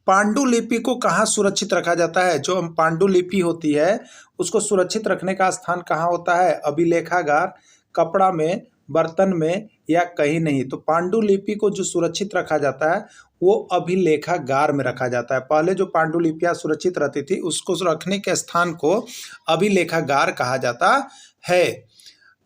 पांडुलिपि को कहाँ सुरक्षित रखा जाता है? जो पांडुलिपि होती है उसको सुरक्षित रखने का स्थान कहाँ होता है? अभिलेखागार, कपड़ा में, बर्तन में या कहीं नहीं। तो पांडुलिपि को जो सुरक्षित रखा जाता है वो अभिलेखागार में रखा जाता है। पहले जो पांडुलिपियां सुरक्षित रहती थी उसको रखने के स्थान को अभिलेखागार कहा जाता है।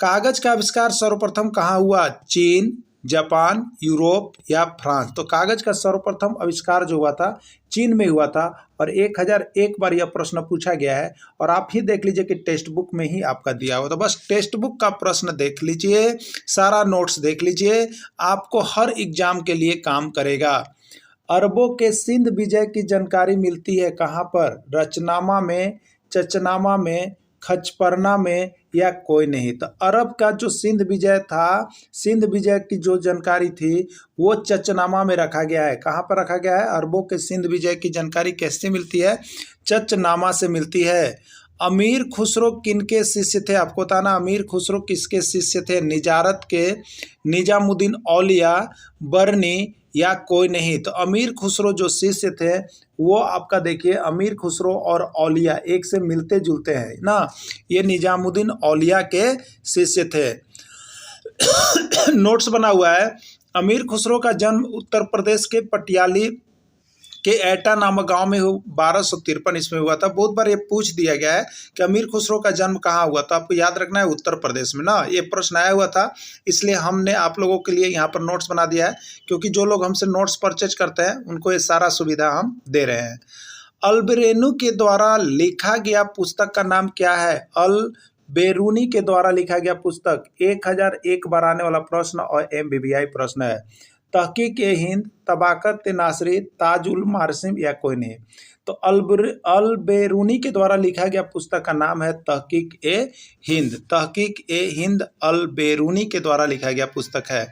कागज का आविष्कार सर्वप्रथम कहाँ हुआ? चीन, जापान, यूरोप या फ्रांस? तो कागज का सर्वप्रथम आविष्कार जो हुआ था चीन में हुआ था और 1001 बार यह प्रश्न पूछा गया है और आप ही देख लीजिए कि टेक्स्ट बुक में ही आपका दिया हुआ। तो बस टेक्स्ट बुक का प्रश्न देख लीजिए, सारा नोट्स देख लीजिए, आपको हर एग्जाम के लिए काम करेगा। अरबों के सिंध विजय की जानकारी मिलती है कहाँ पर? रचनामा में, चचनामा में, खचपरना में या कोई नहीं। तो अरब का जो सिंध विजय था, सिंध विजय की जो जानकारी थी वो चचनामा में रखा गया है। कहाँ पर रखा गया है? अरबों के सिंध विजय की जानकारी कैसे मिलती है? चचनामा से मिलती है। अमीर खुसरो किनके शिष्य थे? आपको बताना अमीर खुसरो किसके शिष्य थे? निजारत के, निजामुद्दीन औलिया, बरनी या कोई नहीं। तो अमीर खुसरो जो शिष्य थे वो आपका देखिए अमीर खुसरो और औलिया एक से मिलते जुलते हैं ना, ये निजामुद्दीन औलिया के शिष्य थे। नोट्स बना हुआ है। अमीर खुसरो का जन्म उत्तर प्रदेश के पटियाली के एटा नामक गांव में 1253 ईस्वी में हुआ था। बहुत बार ये पूछ दिया गया है कि अमीर खुसरो का जन्म कहाँ हुआ था। आपको याद रखना है उत्तर प्रदेश में ना, ये प्रश्न आया हुआ था, इसलिए हमने आप लोगों के लिए यहाँ पर नोट्स बना दिया है, क्योंकि जो लोग हमसे नोट्स परचेज करते हैं उनको ये सारा सुविधा हम दे रहे हैं। अल-बेरूनी के द्वारा लिखा गया पुस्तक का नाम क्या है? अल-बेरूनी के द्वारा लिखा गया पुस्तक 1001 बार आने वाला प्रश्न और MBBI प्रश्न है। तहकीक-ए-हिंद, तबाकत-ए-नासरी, ताज-उल-मासिर या कोई नहीं। तो अल-बेरूनी के द्वारा लिखा गया पुस्तक का नाम है तहकीक-ए-हिंद। तहकीक-ए-हिंद अल-बेरूनी के द्वारा लिखा गया पुस्तक है।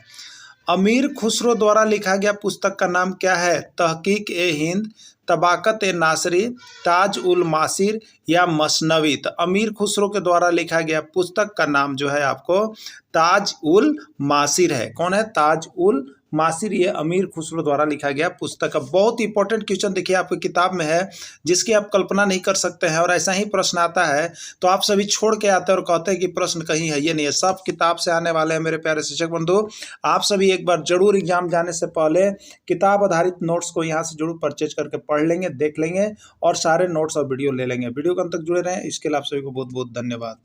अमीर खुसरो द्वारा लिखा गया पुस्तक का नाम क्या है? तहकीक-ए-हिंद, तबाकत-ए-नासरी, ताज-उल-मासिर या मसनवी। तो अमीर खुसरो के द्वारा लिखा गया पुस्तक का नाम जो है आपको ताज-उल-मासिर है। कौन है? ताज-उल मासिर ये अमीर खुसरो द्वारा लिखा गया पुस्तक है। बहुत इंपॉर्टेंट क्वेश्चन देखिए आपकी किताब में है, जिसकी आप कल्पना नहीं कर सकते हैं, और ऐसा ही प्रश्न आता है तो आप सभी छोड़ के आते हैं और कहते हैं कि प्रश्न कहीं है, ये नहीं है, सब किताब से आने वाले हैं मेरे प्यारे शिक्षक बंधु। आप सभी एक बार जरूर एग्जाम जाने से पहले किताब आधारित नोट्स को यहाँ से जरूर परचेज करके पढ़ लेंगे, देख लेंगे और सारे नोट्स और वीडियो ले लेंगे। वीडियो के अंत तक जुड़े रहें, इसके लिए आप सभी को बहुत बहुत धन्यवाद।